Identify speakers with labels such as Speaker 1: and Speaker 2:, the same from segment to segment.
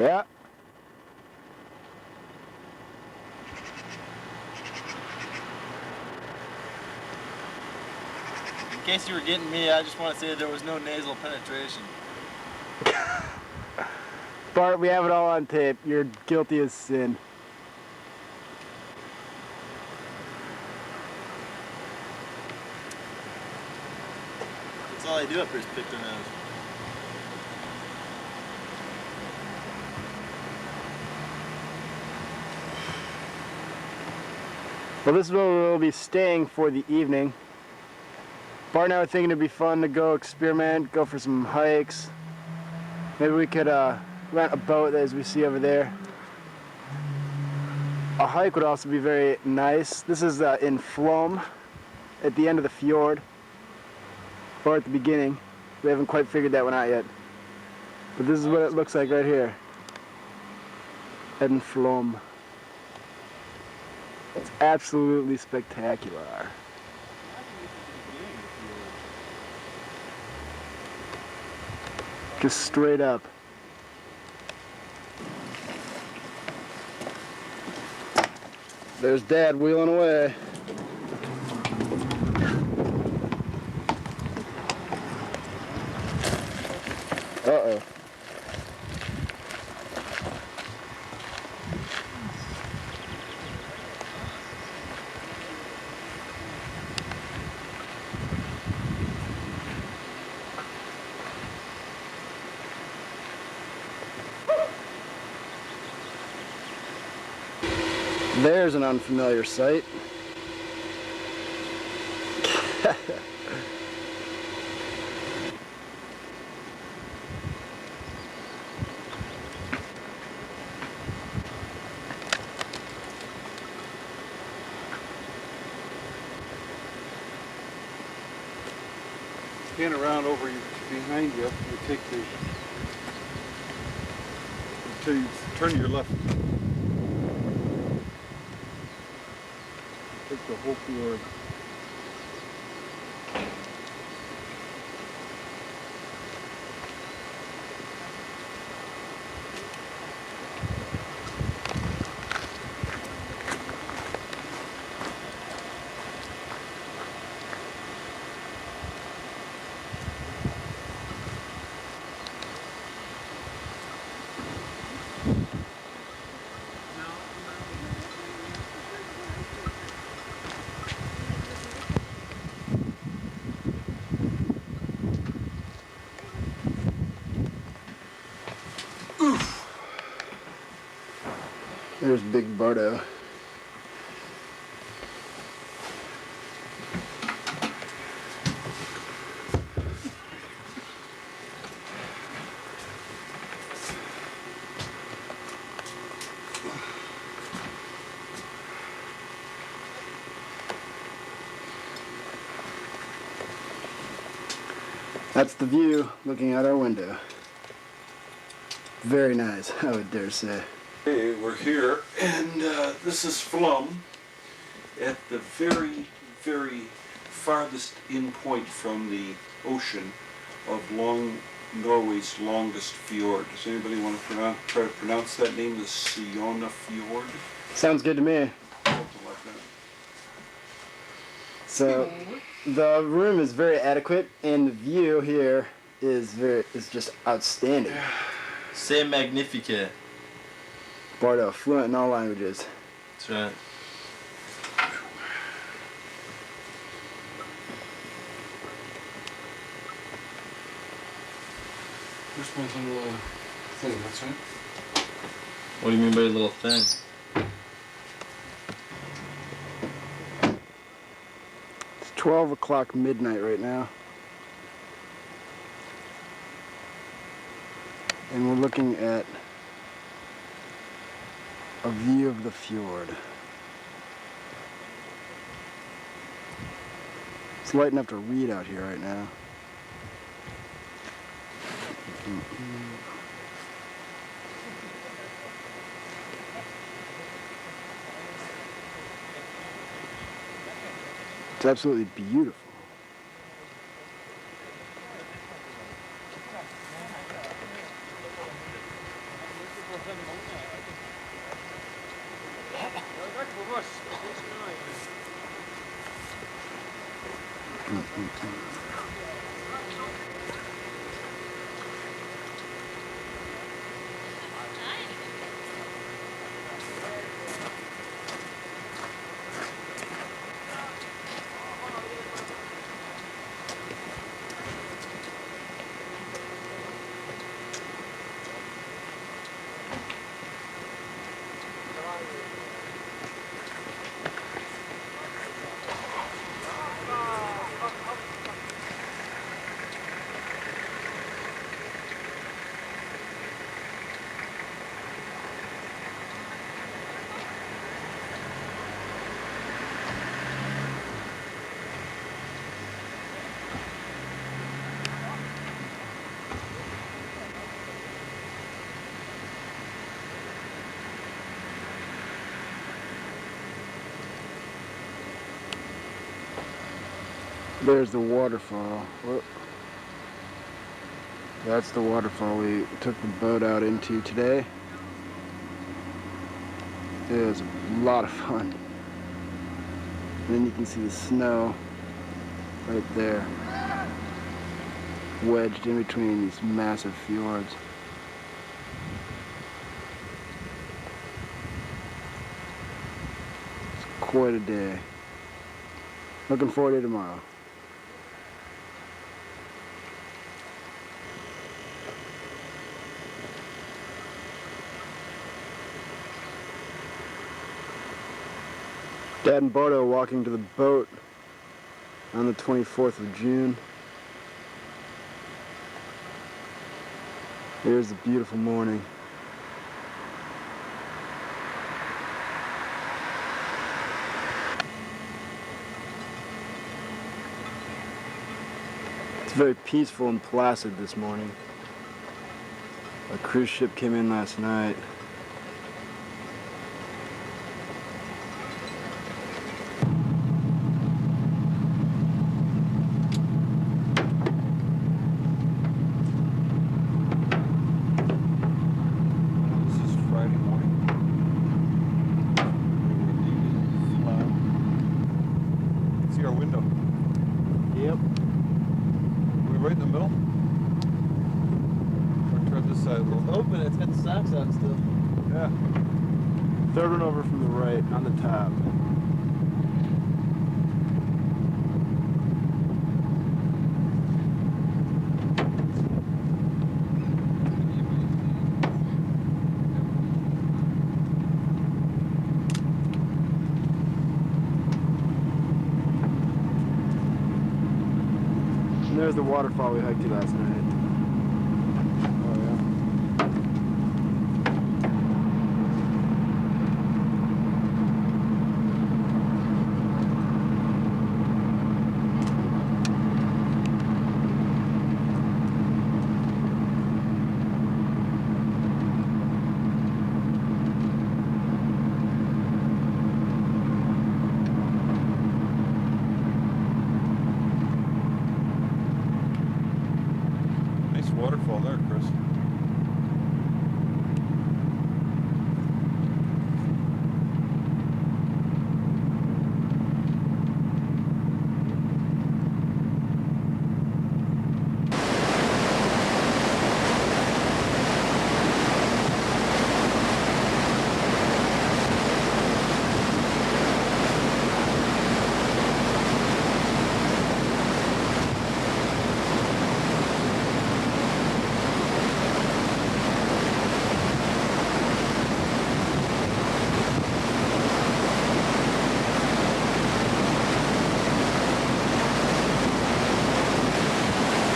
Speaker 1: Yeah.
Speaker 2: In case you were getting me, I just want to say there was no nasal penetration.
Speaker 1: Bart, we have it all on tape. You're guilty as sin.
Speaker 2: That's all I do up here is pick their nose.
Speaker 1: Well, this is where we'll be staying for the evening. Bart and I were thinking it'd be fun to go experiment, go for some hikes. Maybe we could rent a boat as we see over there. A hike would also be very nice. This is in Flom, at the end of the fjord, or at the beginning. We haven't quite figured that one out yet. But this is what it looks like right here. In Flom. It's absolutely spectacular. Just straight up. There's Dad wheeling away. Uh-oh. There's an unfamiliar sight.
Speaker 3: Pan around over you, behind you, you take the, until you turn to your left. Take the whole fjord.
Speaker 1: There's Big Bardo. That's the view looking out our window. Very nice, I would dare say.
Speaker 3: Okay, we're here, and this is Flum, at the very, very farthest in point from the ocean of Norway's longest fjord. Does anybody want to try to pronounce that name, the Siona Fjord?
Speaker 1: Sounds good to me.
Speaker 3: Something like that.
Speaker 1: So the room is very adequate, and the view here is just outstanding.
Speaker 2: C'est magnifique.
Speaker 1: Bardo, fluent in all languages.
Speaker 2: That's right.
Speaker 3: Here's my little thing, that's right.
Speaker 2: What do you mean by a little thing?
Speaker 1: It's 12 o'clock midnight right now. And we're looking at a view of the fjord. It's light enough to read out here right now. It's absolutely beautiful. There's the waterfall. Whoop. That's the waterfall we took the boat out into today. It was a lot of fun. And then you can see the snow right there, wedged in between these massive fjords. It's quite a day. Looking forward to tomorrow. Dad and Bart are walking to the boat on the 24th of June. Here's the beautiful morning. It's very peaceful and placid this morning. A cruise ship came in last night.
Speaker 2: Open, it's got the socks on still.
Speaker 1: Yeah. Third one over from the right on the top. And there's the waterfall we hiked to last night.
Speaker 3: Waterfall there, Chris.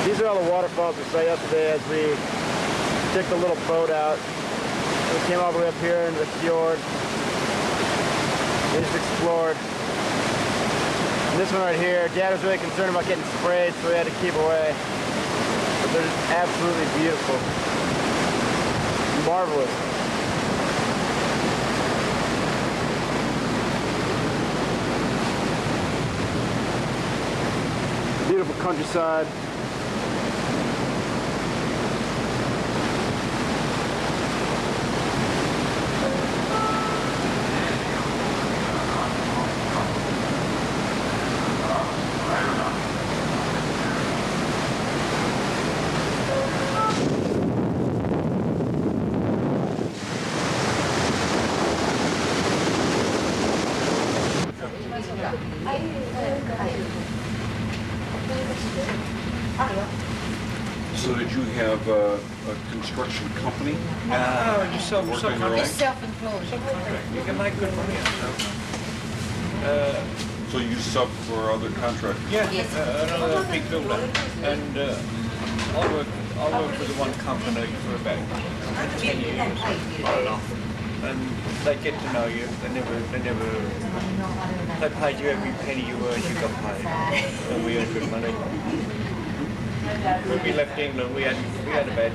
Speaker 3: These are all the waterfalls we saw yesterday as we took the little boat out. We came all the way up here into the fjord. We just explored. And this one right here, Dad was really concerned about getting sprayed, so we had to keep away. But they're just absolutely beautiful. Marvelous. Beautiful countryside. construction company?
Speaker 4: No, just
Speaker 3: Work on your own?
Speaker 5: It's self-employed.
Speaker 4: subcontract. You can make good money on it.
Speaker 3: So you sub for other contractors?
Speaker 4: Yeah,
Speaker 5: Yes.
Speaker 4: another big builder. And I worked with the one company for about 10 years, on and off. And they get to know you. They paid you every penny you earned, you got paid. And we earned good money. When we left England, we had about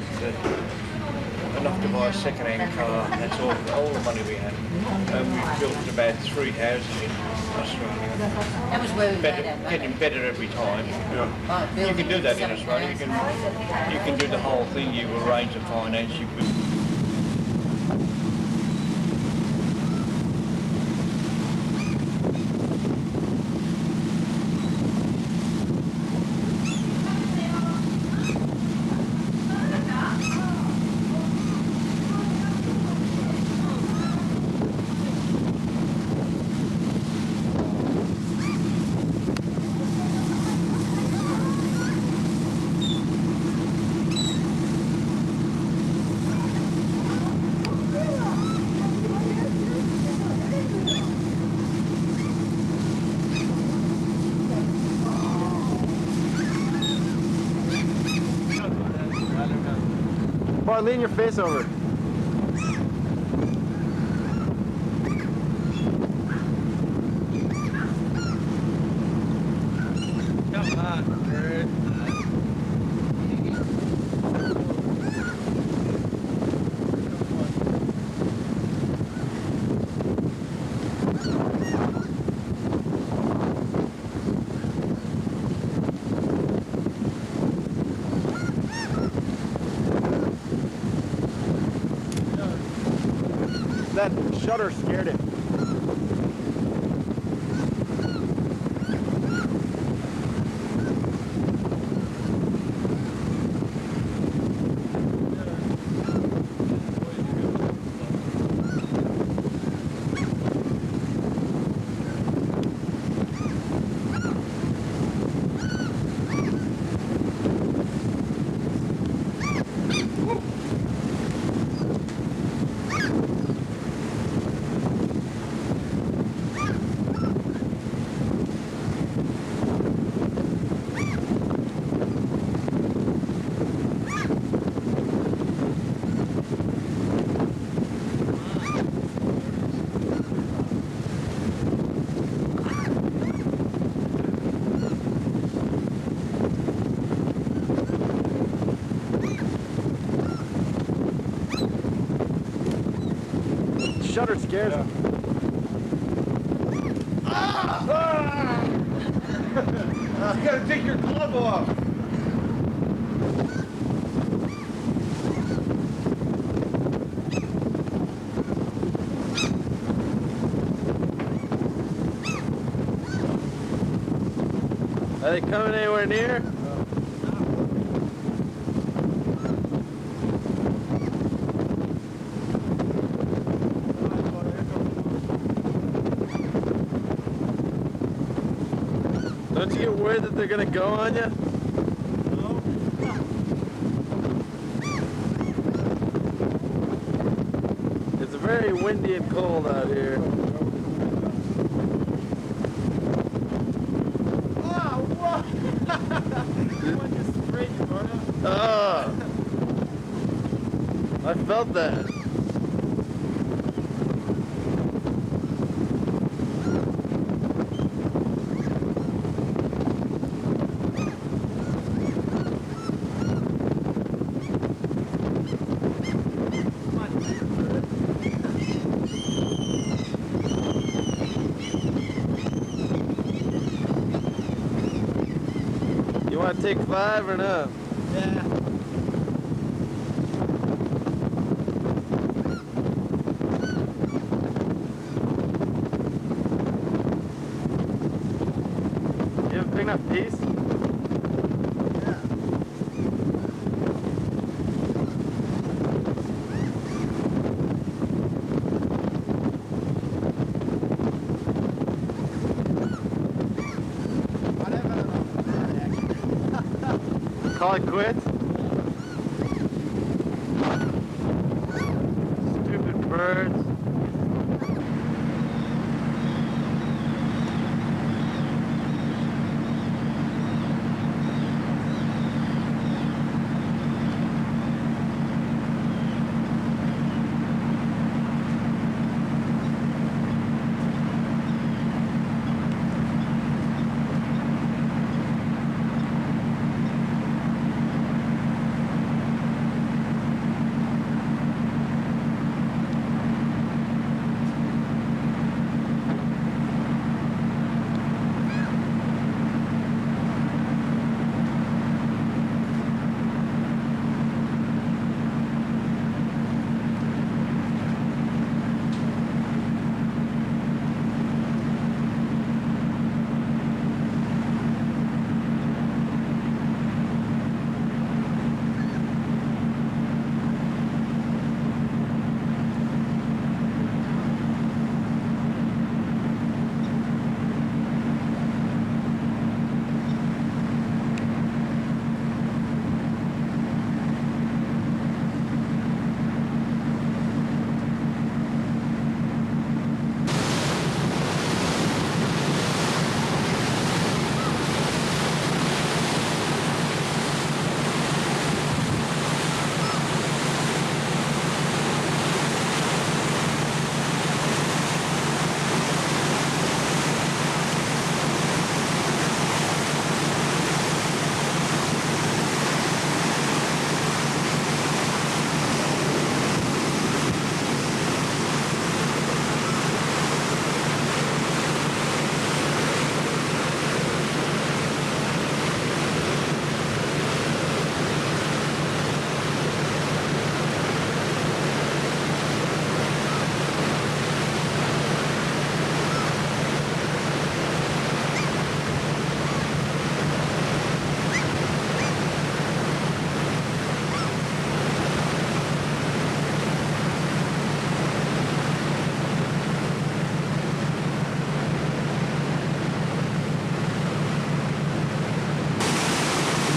Speaker 4: enough to buy a second-hand car. That's all the money we had. And we built about 3 houses in Australia.
Speaker 5: That was where we made our money.
Speaker 4: Getting better every time.
Speaker 5: Right,
Speaker 4: You can do that in
Speaker 5: building
Speaker 4: Australia. You can do the whole thing. You arrange the finance. You could.
Speaker 1: Bart, lean your face over.
Speaker 4: Come on, Bert.
Speaker 1: That shutter scared him. Shutter scares him.
Speaker 4: You gotta take your glove off.
Speaker 1: Are they coming anywhere near? Don't you get worried that they're gonna go on you?
Speaker 4: No.
Speaker 1: It's very windy and cold out here. Oh, I felt that. You want to take 5 or no?
Speaker 4: Yeah.
Speaker 1: You have a big enough piece? Call it quits? birds.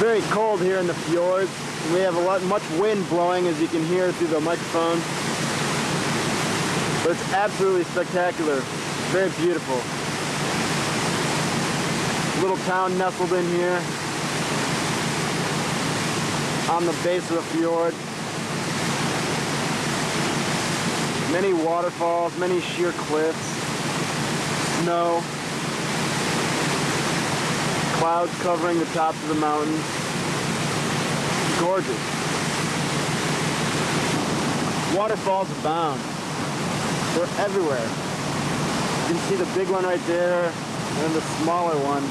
Speaker 1: Very cold here in the fjords. We have much wind blowing, as you can hear through the microphone. But it's absolutely spectacular. Very beautiful. Little town nestled in here on the base of the fjord. Many waterfalls, many sheer cliffs, snow. Clouds covering the tops of the mountains. Gorgeous. Waterfalls abound. They're everywhere. You can see the big one right there, and the smaller one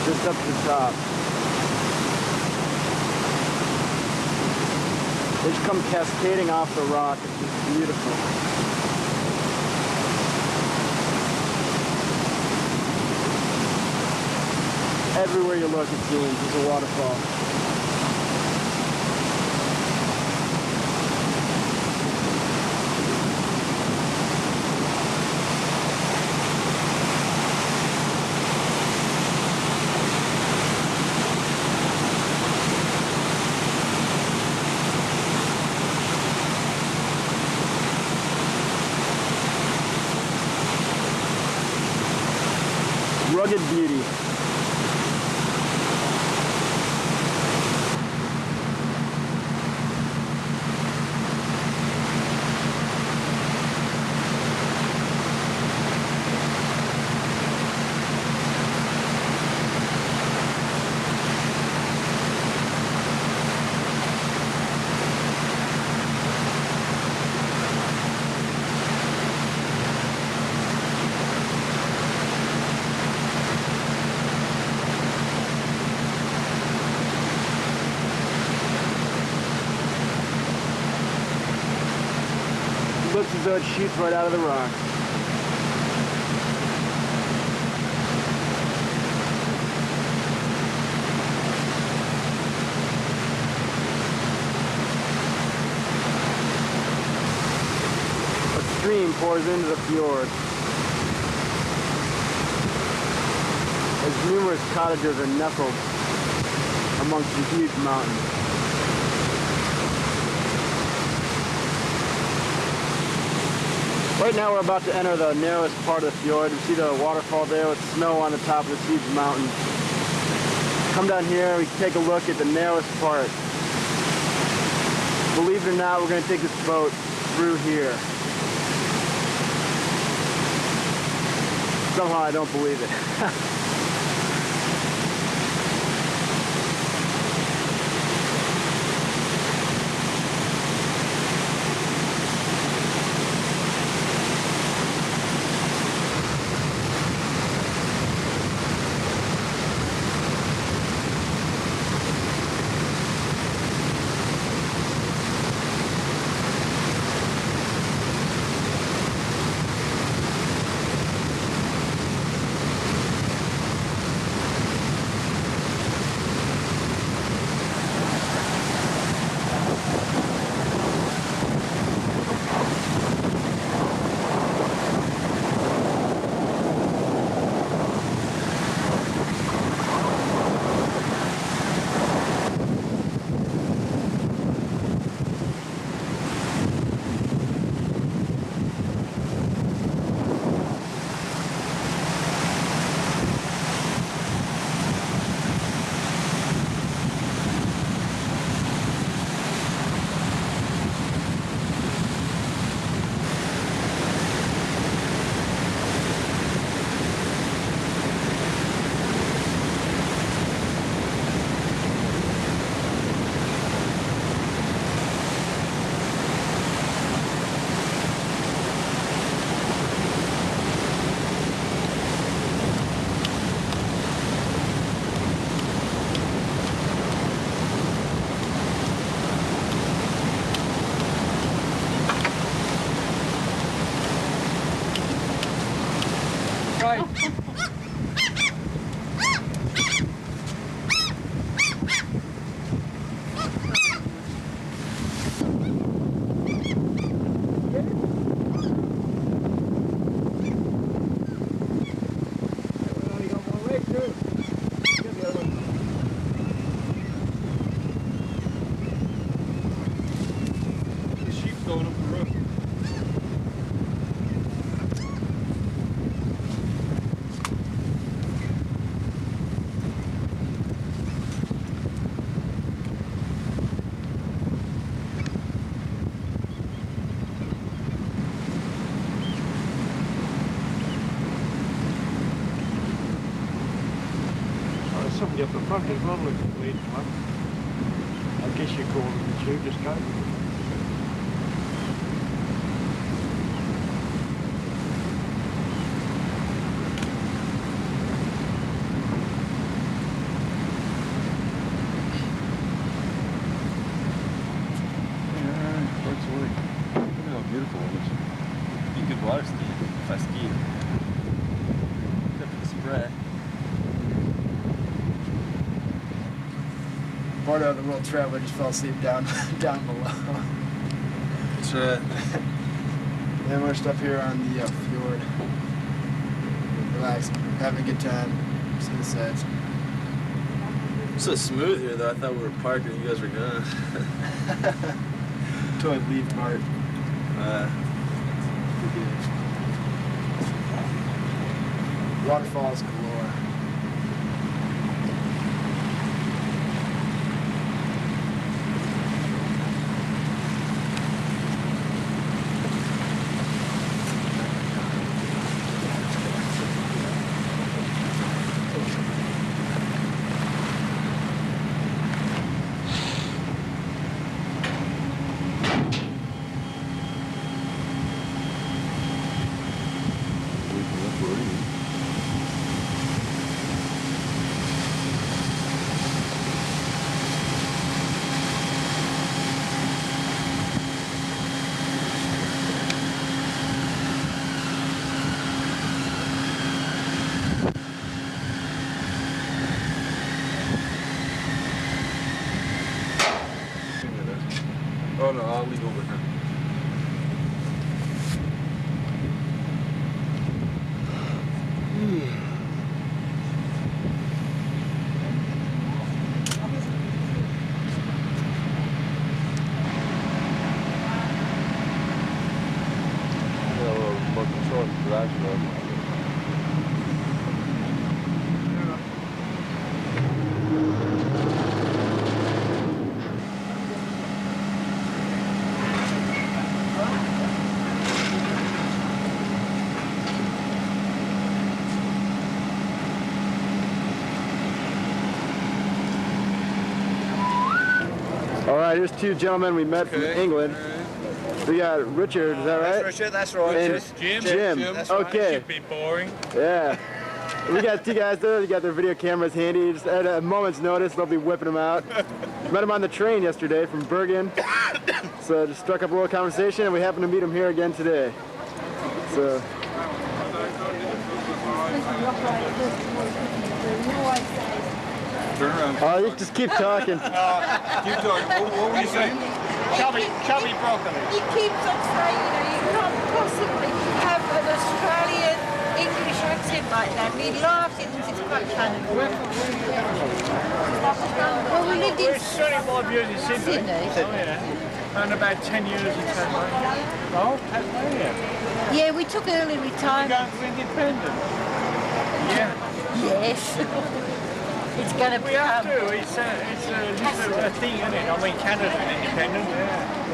Speaker 1: just up to the top. They just come cascading off the rock. It's just beautiful. Everywhere you look, it seems, there's a waterfall. Rugged beauty. Looks as though it shoots right out of the rock. A stream pours into the fjord. As numerous cottages are nestled amongst the huge mountains. Right now we're about to enter the narrowest part of the fjord. You see the waterfall there with snow on the top of this huge mountain. Come down here, we can take a look at the narrowest part. Believe it or not, we're going to take this boat through here. Somehow I don't believe it.
Speaker 4: Right. The sheep's going up the roof. Somebody up the front as well looking at Wheaton one. I guess you call them the two, just go.
Speaker 3: Look at how beautiful it is.
Speaker 2: Be good water skiing if I ski. Except for the spray.
Speaker 1: Part of the world traveler just fell asleep down below.
Speaker 2: That's right.
Speaker 1: Then we're just up here on the fjord. Relaxing, having a good time. See the sights.
Speaker 2: So smooth here though. I thought we were parked and you guys were gone.
Speaker 1: Until I leave Bart. Waterfalls galore.
Speaker 2: short garage road.
Speaker 1: All right, here's two gentlemen we met from England. We got Richard, is that right?
Speaker 4: That's Richard, that's right.
Speaker 1: And
Speaker 4: Jim.
Speaker 1: Jim.
Speaker 4: Right.
Speaker 1: Okay.
Speaker 4: Should be boring.
Speaker 1: Yeah. We got two guys there. They got their video cameras handy. Just at a moment's notice, they'll be whipping them out. Met them on the train yesterday from Berrian. So just struck up a little conversation, and we happened to meet them here again today. So.
Speaker 2: Turn around.
Speaker 1: Oh, you just keep talking.
Speaker 2: Keep talking. What were you saying?
Speaker 4: Chubby broccoli.
Speaker 6: He keeps on saying, you know, you can't possibly have an Australian English accent like that. And he laughs at it, it's quite funny. Well, we lived
Speaker 4: We're
Speaker 6: in
Speaker 4: 25 years in Sydney.
Speaker 6: Sydney.
Speaker 4: Oh, yeah. And about 10 years in Tasmania. Oh, Tasmania.
Speaker 6: Yeah, we took early
Speaker 4: We're
Speaker 6: retirement.
Speaker 4: going for independence. Yeah.
Speaker 6: Yes. It's going to
Speaker 4: We have
Speaker 6: become...
Speaker 4: to. It's a thing, isn't it? I mean, Canada's independent.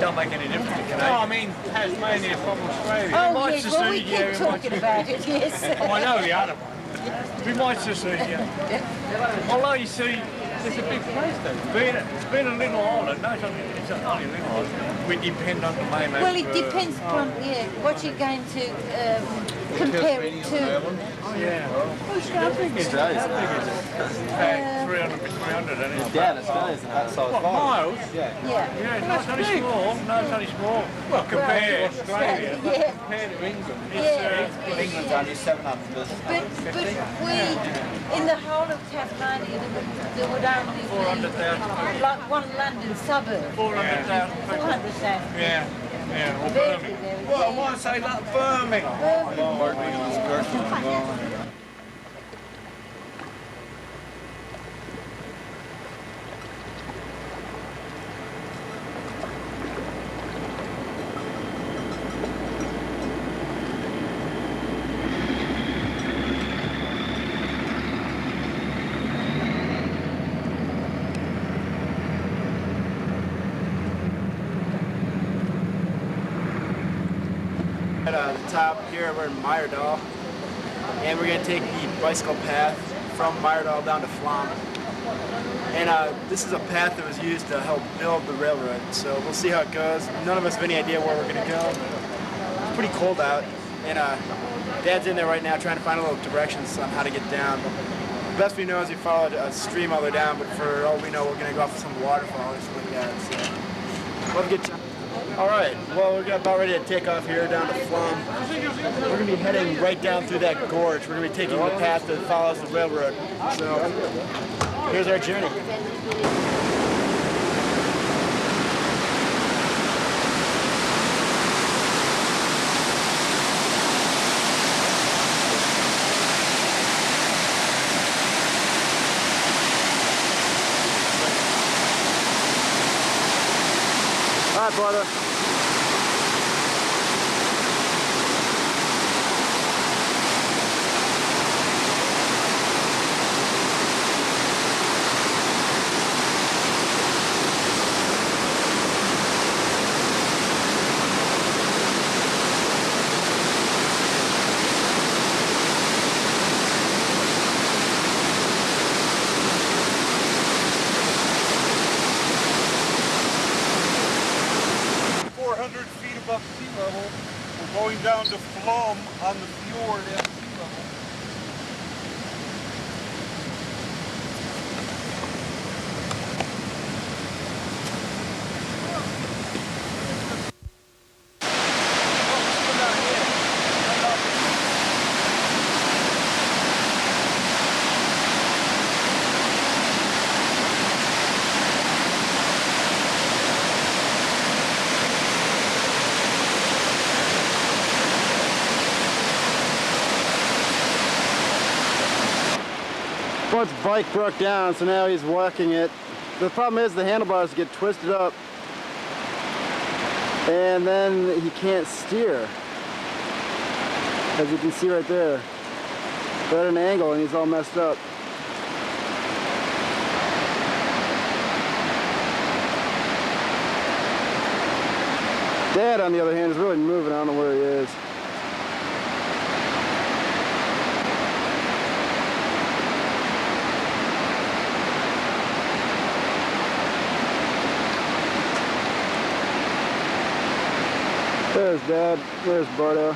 Speaker 4: Don't make any difference to Canada. No, I mean, Tasmania from Australia.
Speaker 6: Oh, yes, well, we keep talking about it, yes.
Speaker 4: Oh, I know the other one. We might secede, yeah. Although, you see, it's a big place, though. It's been a little island. No, it's only a little island. We depend on the mainland.
Speaker 6: Well, it depends on, yeah, what you're going to compare it to.
Speaker 4: Oh, yeah. How big is it? How big is it? About 300 by 300, isn't it?
Speaker 2: Yeah, Australia's that size.
Speaker 4: What, miles?
Speaker 2: Yeah.
Speaker 6: Yeah.
Speaker 4: Yeah, it's only small. No, it's only small. Well, compared to Australia.
Speaker 6: Yeah.
Speaker 4: Compared to England.
Speaker 6: Yeah.
Speaker 2: England's only 700.
Speaker 6: But we, in the whole of Tasmania, there would only be
Speaker 4: 400,000.
Speaker 6: like one London suburb.
Speaker 4: 400,000 people.
Speaker 6: 400,000.
Speaker 4: Yeah. Yeah, or
Speaker 6: Very,
Speaker 4: Birmingham.
Speaker 6: very,
Speaker 4: Well, I
Speaker 6: yeah.
Speaker 4: want to say like Birmingham.
Speaker 1: At the top here, we're in Myrdal, and we're going to take the bicycle path from Myrdal down to Flom. And this is a path that was used to help build the railroad, so we'll see how it goes. None of us have any idea where we're going to go. It's pretty cold out, and Dad's in there right now trying to find a little directions on how to get down. The best we know is we followed a stream all the way down, but for all we know, we're going to go off some waterfall or something like that. So we'll have a good time. All right, well, we're about ready to take off here down to Flom. We're going to be heading right down through that gorge. We're going to be taking the path that follows the railroad. So here's our journey. All right, brother.
Speaker 3: Above sea level. We're going down to Flom on the fjord at sea level. Bart's bike broke down, so now he's walking it. The problem is the handlebars get twisted up, and then he can't steer.
Speaker 1: As you can see right there. They're at an angle and he's all messed up. Dad, on the other hand, is really moving. I don't know where he is. There's Dad. There's Barto.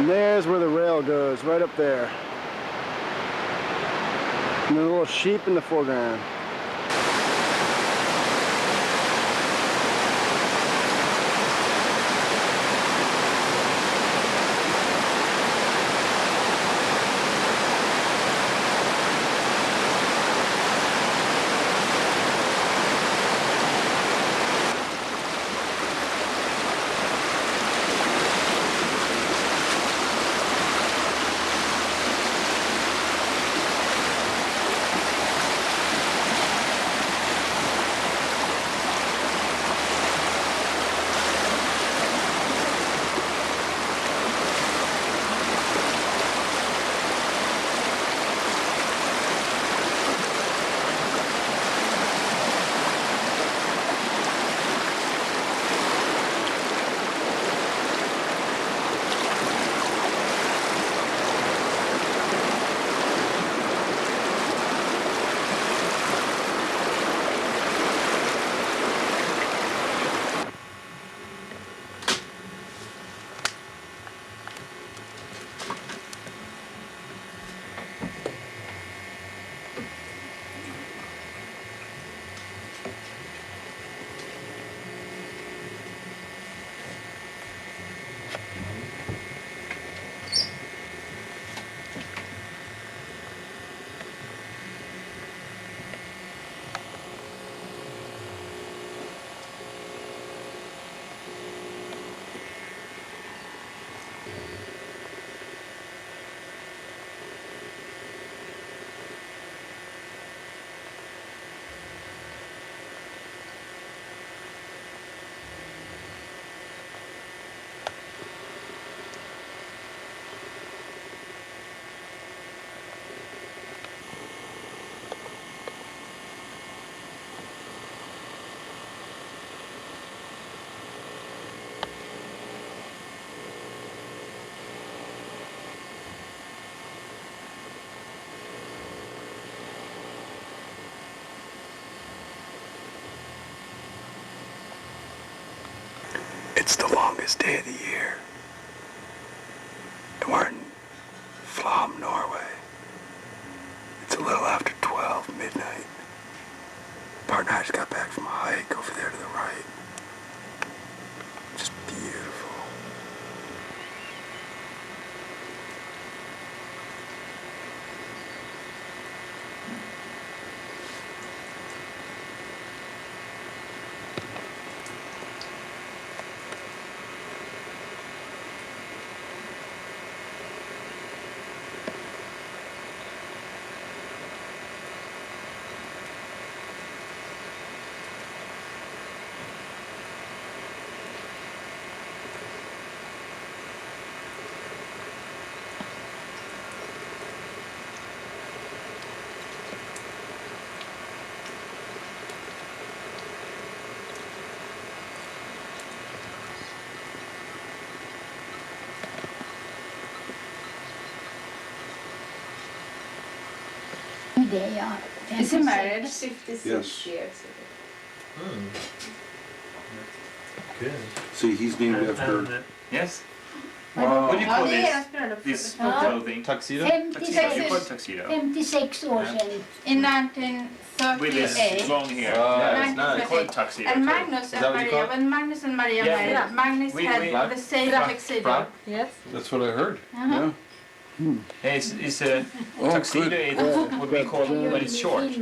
Speaker 1: And there's where the rail goes, right up there. And the little sheep in the foreground. It's the longest day of the year. And we're in Flom, Norway. It's a little after 12 midnight. Bart and I just got back from a hike over there to the right. Just beautiful.
Speaker 7: Is he married?
Speaker 6: 56
Speaker 3: Yes.
Speaker 6: years.
Speaker 2: Good.
Speaker 3: See, he's named after.
Speaker 4: Yes.
Speaker 3: Wow.
Speaker 4: What do you
Speaker 6: Ja,
Speaker 4: call
Speaker 6: det är
Speaker 4: this?
Speaker 6: deras bröllop.
Speaker 4: This
Speaker 5: Ja.
Speaker 4: clothing?
Speaker 2: Tuxedo?
Speaker 4: Tuxedo. You call it tuxedo.
Speaker 5: 56 år sedan.
Speaker 6: In
Speaker 4: With this
Speaker 6: 1938.
Speaker 4: long hair.
Speaker 2: Yeah,
Speaker 4: We
Speaker 2: it's
Speaker 4: call
Speaker 2: nice.
Speaker 4: it tuxedo.
Speaker 6: And
Speaker 4: too.
Speaker 6: Magnus
Speaker 2: Is that
Speaker 6: and
Speaker 2: what you
Speaker 6: Maria,
Speaker 2: call it?
Speaker 6: when Magnus and Maria
Speaker 4: Yeah,
Speaker 6: married,
Speaker 4: yeah.
Speaker 6: Magnus
Speaker 4: We-
Speaker 6: had the same
Speaker 2: Fra-
Speaker 6: tuxedo.
Speaker 2: fra-
Speaker 6: Yes.
Speaker 3: That's what I heard.
Speaker 6: Uh-huh.
Speaker 4: Yeah, it's a tuxedo is what we call when it's short.
Speaker 3: See,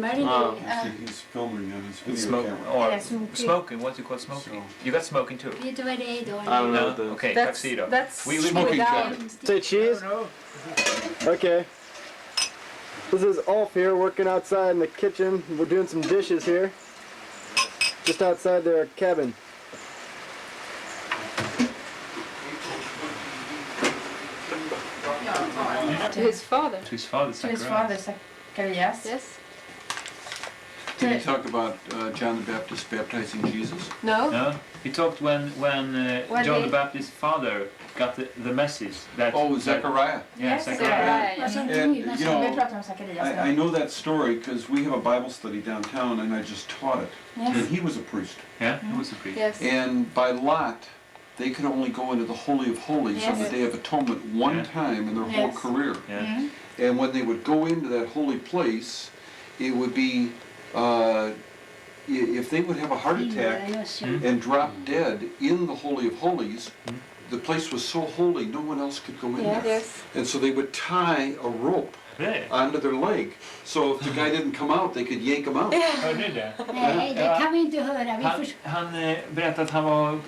Speaker 3: he's filming on his video
Speaker 4: Smoke
Speaker 3: camera.
Speaker 4: or
Speaker 6: Yeah, smoking.
Speaker 4: smoking. What do you call smoking? You got smoking too.
Speaker 5: Vet du vad det är då?
Speaker 2: I don't know.
Speaker 4: No? Okay,
Speaker 6: That's,
Speaker 4: tuxedo.
Speaker 6: that's
Speaker 4: We
Speaker 3: Smoking
Speaker 6: without.
Speaker 3: jacket.
Speaker 1: Say cheese? Okay. This is Ulf here working outside in the kitchen. We're doing some dishes here. Just outside their cabin.
Speaker 6: To his father.
Speaker 4: To his father,
Speaker 6: To his
Speaker 4: Zacharias.
Speaker 6: father, Zacharias. Yes.
Speaker 3: Did he talk about John the Baptist baptizing Jesus?
Speaker 6: No.
Speaker 4: No, he talked when
Speaker 6: When
Speaker 4: John
Speaker 6: he-
Speaker 4: the Baptist's father got the message that.
Speaker 3: Oh, Zechariah.
Speaker 4: Yeah,
Speaker 6: Yes,
Speaker 4: Zacharias.
Speaker 5: Vad sa
Speaker 3: And,
Speaker 5: du?
Speaker 3: you
Speaker 5: Vad
Speaker 6: Vi
Speaker 5: sa
Speaker 3: know,
Speaker 6: pratar om Zacharias
Speaker 3: I
Speaker 6: nu.
Speaker 3: know that story because we have a Bible study downtown and I just taught it. And
Speaker 6: Yes.
Speaker 3: he was a priest.
Speaker 4: Yeah, he was a priest.
Speaker 6: Yes.
Speaker 3: And by lot, they could only go into the Holy of Holies on the
Speaker 6: Yes.
Speaker 3: Day of Atonement one
Speaker 4: Yeah.
Speaker 3: time in their whole
Speaker 6: Yes.
Speaker 3: career.
Speaker 4: Yeah.
Speaker 6: Mm.
Speaker 3: And when they would go into that holy place, it would be, if they would have a heart attack and drop dead in the Holy of Holies, the place was so holy no one else could go in there.
Speaker 6: Yes.
Speaker 3: And so they would tie a rope
Speaker 4: Really?
Speaker 3: onto their leg. So if the guy didn't come out, they could yank him out.
Speaker 4: Hörde ni det?
Speaker 5: Nej, det kan vi inte höra. Vi
Speaker 4: Han,
Speaker 5: får...
Speaker 4: han berättade att han var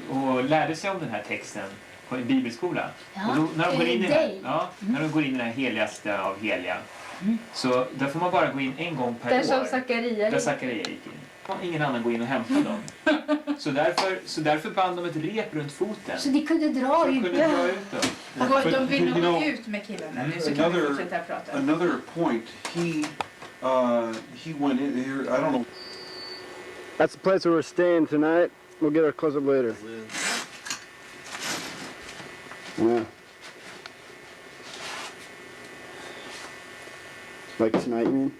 Speaker 4: och lärde sig om den här texten på en bibelskola.
Speaker 5: Ja,
Speaker 4: Och då, när de går in i det här,
Speaker 5: dig.
Speaker 4: ja, när de går in i det här heligaste av heliga, så där får man bara gå in en gång per
Speaker 6: Där
Speaker 4: år.
Speaker 6: som Zacharias.
Speaker 4: Där Zacharias gick in. Ingen annan går in och hämtar dem. Så därför band de ett rep runt foten.
Speaker 5: Så de kunde dra
Speaker 4: Så de
Speaker 5: ut.
Speaker 4: kunde dra ut dem.
Speaker 6: Och de vill
Speaker 3: you
Speaker 6: nog
Speaker 3: know,
Speaker 6: gå ut med killarna nu så kan vi
Speaker 3: another-
Speaker 6: fortsätta prata.
Speaker 3: Another point, he went in here, I don't know.
Speaker 1: That's the place where we're staying tonight. We'll get our close up later. Yeah. Like tonight, you mean?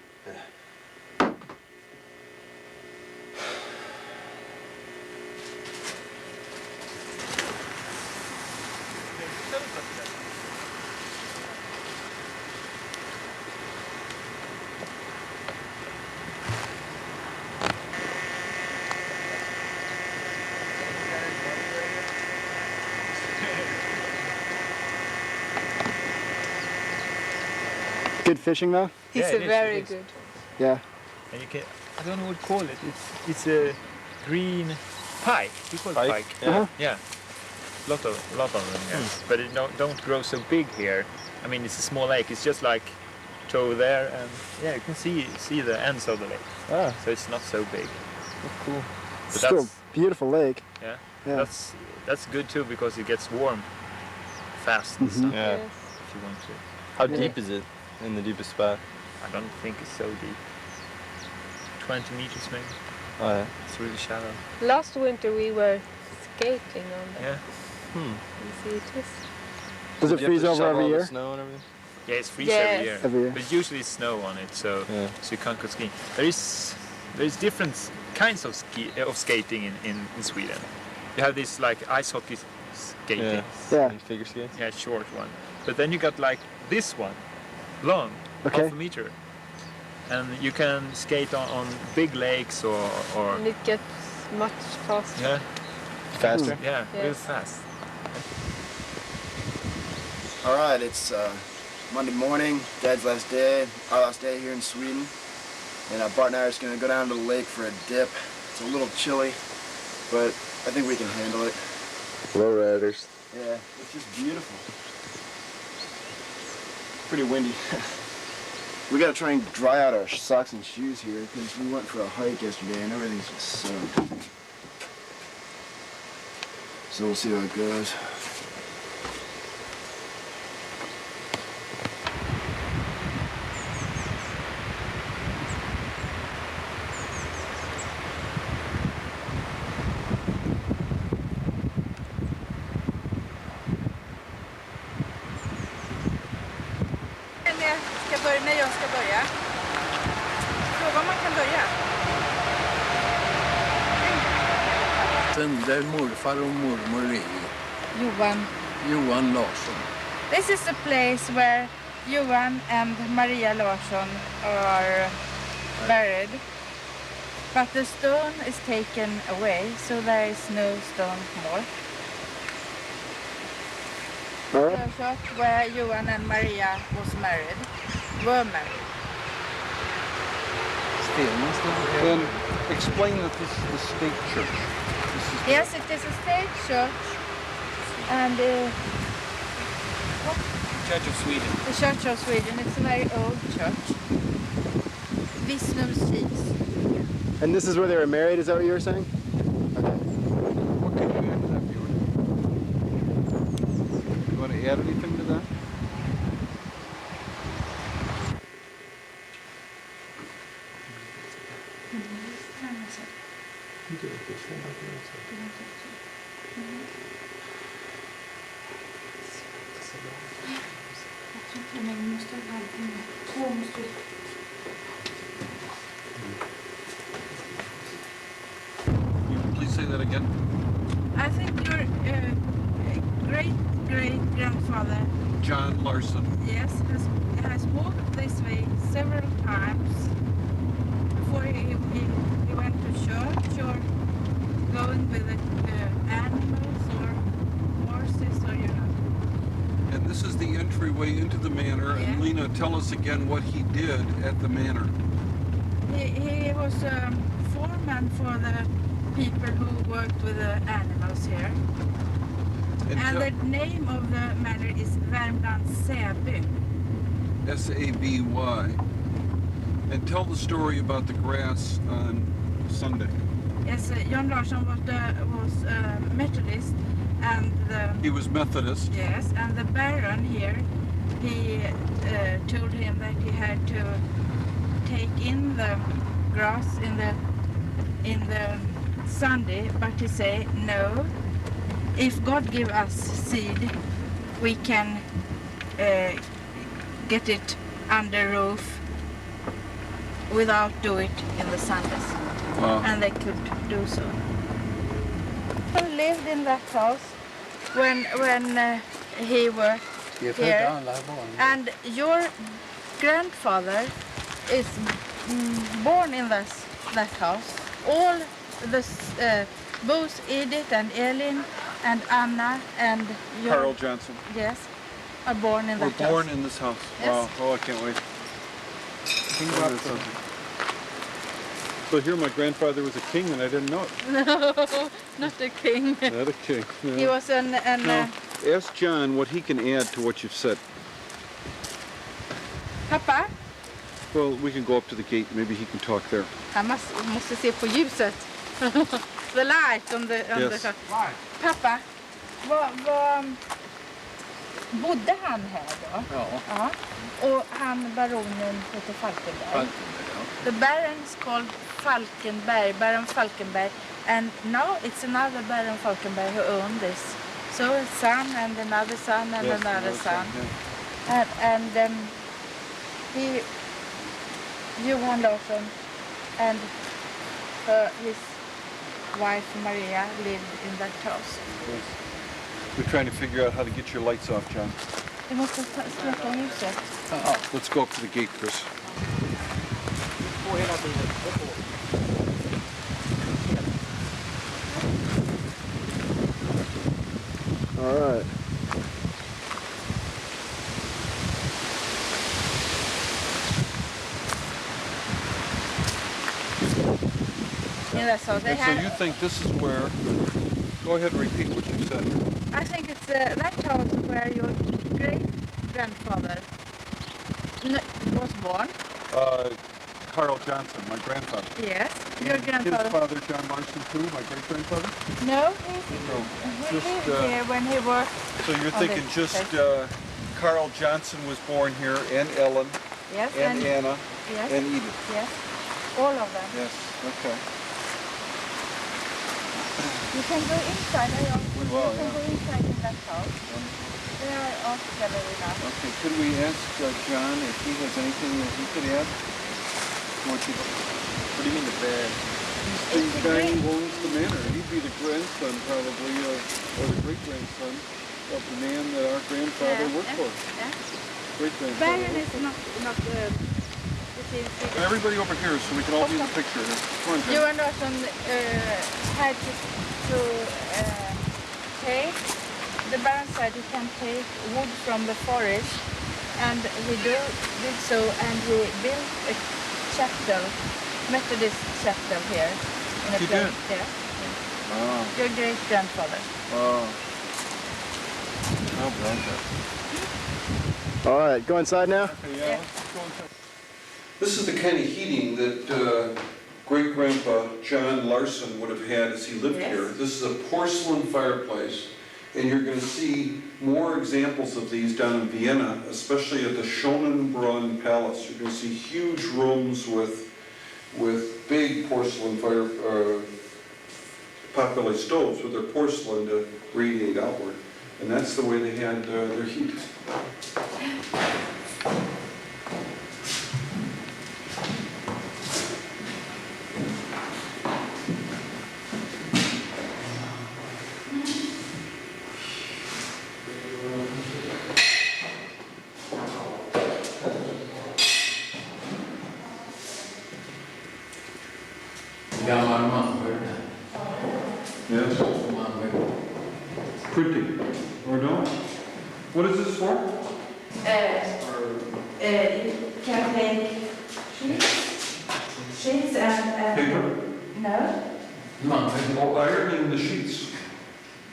Speaker 1: Good fishing though?
Speaker 6: He's
Speaker 4: Yeah,
Speaker 6: a
Speaker 4: it is,
Speaker 6: very
Speaker 4: it is.
Speaker 6: good.
Speaker 1: Yeah.
Speaker 4: And you can, I don't know what to call it. It's a green pike. We call it pike.
Speaker 2: Yeah.
Speaker 1: Uh-huh.
Speaker 4: Yeah. lot of them, yes. But it don't grow so big here. I mean, it's a small lake. It's just like toe there, and yeah, you can see the ends of the lake.
Speaker 1: Ah,
Speaker 4: So it's not so big.
Speaker 1: cool.
Speaker 4: But
Speaker 1: Still a beautiful lake.
Speaker 4: yeah,
Speaker 1: Yeah.
Speaker 4: that's good too because it gets warm fast and stuff
Speaker 2: Yeah.
Speaker 6: Yes.
Speaker 4: if you want to.
Speaker 2: How
Speaker 1: Yeah.
Speaker 2: deep is it in the deepest spot?
Speaker 4: I don't think it's so deep. 20 meters maybe.
Speaker 2: Oh, yeah.
Speaker 4: It's really shallow.
Speaker 6: Last winter we were skating on that.
Speaker 4: Yeah.
Speaker 6: You see, it is.
Speaker 1: Does it
Speaker 2: You have
Speaker 1: freeze
Speaker 2: to
Speaker 1: over
Speaker 2: shovel
Speaker 1: every
Speaker 2: all the
Speaker 1: year?
Speaker 2: snow and everything?
Speaker 4: Yeah, it's freeze
Speaker 6: Yes.
Speaker 4: every year.
Speaker 1: Every year.
Speaker 4: But usually it's snow on it, so
Speaker 2: Yeah.
Speaker 4: you can't go skiing. There's different kinds of skating in Sweden. You have this like ice hockey skating.
Speaker 1: Yeah.
Speaker 2: And figure skates?
Speaker 4: Yeah, short one. But then you got like this one, long,
Speaker 1: Okay.
Speaker 4: half a meter. And you can skate on big lakes or
Speaker 6: And it gets much faster.
Speaker 4: yeah,
Speaker 2: Faster?
Speaker 4: yeah, real
Speaker 6: Yes.
Speaker 4: fast.
Speaker 1: All right, it's Monday morning, Dad's last day, our last day here in Sweden. And Bart and I are just gonna go down to the lake for a dip. It's a little chilly, but I think we can handle it.
Speaker 2: Lowriders.
Speaker 1: Yeah, it's just beautiful. Pretty windy. We gotta try and dry out our socks and shoes here because we went for a hike yesterday and everything's just soaked. So we'll see how it goes.
Speaker 6: När jag ska börja. Fråga om man kan börja.
Speaker 8: Där morfar och mormor är
Speaker 6: Johan.
Speaker 8: Johan Larsson.
Speaker 6: This is the place where Johan and Maria Larsson are buried. But the stone is taken away, so there is no stone more.
Speaker 1: All right.
Speaker 6: The church where Johan and Maria were married.
Speaker 8: Stenen står
Speaker 3: Then explain that this is the state church.
Speaker 6: Yes, it is a state church, and
Speaker 4: Church of Sweden.
Speaker 6: the Church of Sweden. It's a very old church. Visnums Kis.
Speaker 1: And this is where they were married, is that what you were saying?
Speaker 3: What can you add to that, Bjorn? You want to add anything to that? Please say that again.
Speaker 6: I think your great-great-grandfather,
Speaker 3: John Larson.
Speaker 6: yes, has walked this way several times before he went to church or going with the animals or horses or
Speaker 3: And this is the entryway into the manor. And
Speaker 6: Yeah.
Speaker 3: Lena, tell us again what he did at the manor.
Speaker 6: He was a foreman for the people who worked with the animals here.
Speaker 3: And
Speaker 6: And the name of the manor is Värmland Säby.
Speaker 3: Saby. And tell the story about the grass on Sunday.
Speaker 6: Yes, John Larsson was a Methodist, and
Speaker 3: He was Methodist.
Speaker 6: yes, and the Baron here, he told him that he had to take in the grass in the Sunday, but he said no. If God give us seed, we can get it under roof without do it in the Sundays. And they could do so. He lived in that house when he worked
Speaker 8: Det är
Speaker 6: here.
Speaker 8: födda alla barn.
Speaker 6: And your grandfather is born in that house. All the both Edith and Elin and Anna and your
Speaker 3: Carl Johnson.
Speaker 6: yes are born in
Speaker 3: We're
Speaker 6: that
Speaker 3: born
Speaker 6: house.
Speaker 3: in this house.
Speaker 6: Yes.
Speaker 3: Wow. Oh, I can't wait.
Speaker 8: Tänk bara på
Speaker 3: So here my grandfather was a king and I didn't know it.
Speaker 6: No, not a king.
Speaker 3: Not a king. No.
Speaker 6: He was an
Speaker 3: No. Ask John what he can add to what you've said.
Speaker 6: Pappa,
Speaker 3: Well, we can go up to the gate. Maybe he can talk there.
Speaker 6: han måste se på ljuset. The light on the
Speaker 3: Yes.
Speaker 6: Pappa, bodde han här då?
Speaker 8: Ja,
Speaker 6: Ja. Och han baronen heter Falkenberg.
Speaker 8: Falkenberg, ja.
Speaker 6: The baron is called Falkenberg, Baron Falkenberg, and now it's another Baron Falkenberg who owned this. So a son and another son and
Speaker 3: Yes,
Speaker 6: another
Speaker 3: another
Speaker 6: son.
Speaker 3: son,
Speaker 6: And he, Johan Larsson, and his wife Maria lived in that house.
Speaker 3: Yes. We're trying to figure out how to get your lights off, John.
Speaker 6: Vi måste släcka ljuset.
Speaker 8: Ja.
Speaker 3: Let's go up to the gate, Chris.
Speaker 1: All right.
Speaker 6: Yeah, so they
Speaker 3: And so
Speaker 6: had.
Speaker 3: you think this is where... Go ahead and repeat what you said.
Speaker 6: I think it's that house where your great-grandfather was born.
Speaker 3: Carl Johnson, my grandfather.
Speaker 6: Yes, your
Speaker 3: His
Speaker 6: grandfather.
Speaker 3: father, John Larson, too, my great-grandfather?
Speaker 6: No,
Speaker 3: No.
Speaker 6: he
Speaker 3: Just,
Speaker 6: lived here when he worked.
Speaker 3: So you're
Speaker 6: Oh,
Speaker 3: thinking
Speaker 6: they-
Speaker 3: just Carl Johnson was born here, and Ellen,
Speaker 6: Yes,
Speaker 3: and Anna,
Speaker 6: yes,
Speaker 3: and Edith.
Speaker 6: yes, all of them.
Speaker 3: Yes, okay.
Speaker 6: You can go inside.
Speaker 3: We will,
Speaker 6: You can go
Speaker 3: yeah.
Speaker 6: inside in that house. They are all together enough.
Speaker 3: Okay, could we ask John if he has anything that he could add? What do you mean the bad? He's the guy who owns the manor. He'd be the grandson probably, or the great-grandson of the man that our grandfather worked for.
Speaker 6: Yeah.
Speaker 3: Great-grandfather.
Speaker 6: Berrian
Speaker 3: worked
Speaker 6: is
Speaker 3: for.
Speaker 6: not
Speaker 3: And everybody over here so we can all be in the picture here. Come on, John.
Speaker 6: Johan Larsson had to take, the baron said he can take wood from the forest, and he did so, and he built a chapel, Methodist chapel here. In a
Speaker 3: He
Speaker 6: place.
Speaker 3: did?
Speaker 6: Yeah.
Speaker 3: Oh,
Speaker 6: Your great-grandfather.
Speaker 3: oh. How about that?
Speaker 1: All right, go inside now.
Speaker 3: Okay, yeah, let's go inside. This is the kind of heating that great-grandpa John Larson would have had as he lived
Speaker 6: Yes.
Speaker 3: here. This is a porcelain fireplace, and you're going to see more examples of these down in Vienna, especially at the Schönbrunn Palace. You're going to see huge rooms with big porcelain pot-bellied stoves with their porcelain to radiate outward. And that's the way they had their heat.
Speaker 8: Gammal manvagn.
Speaker 3: Yes.
Speaker 8: Manvagn.
Speaker 3: Printing, or no? What is this for?
Speaker 6: You can make sheets and
Speaker 3: Paper?
Speaker 6: no.
Speaker 8: Manvagn.
Speaker 3: Oh, ironing the sheets.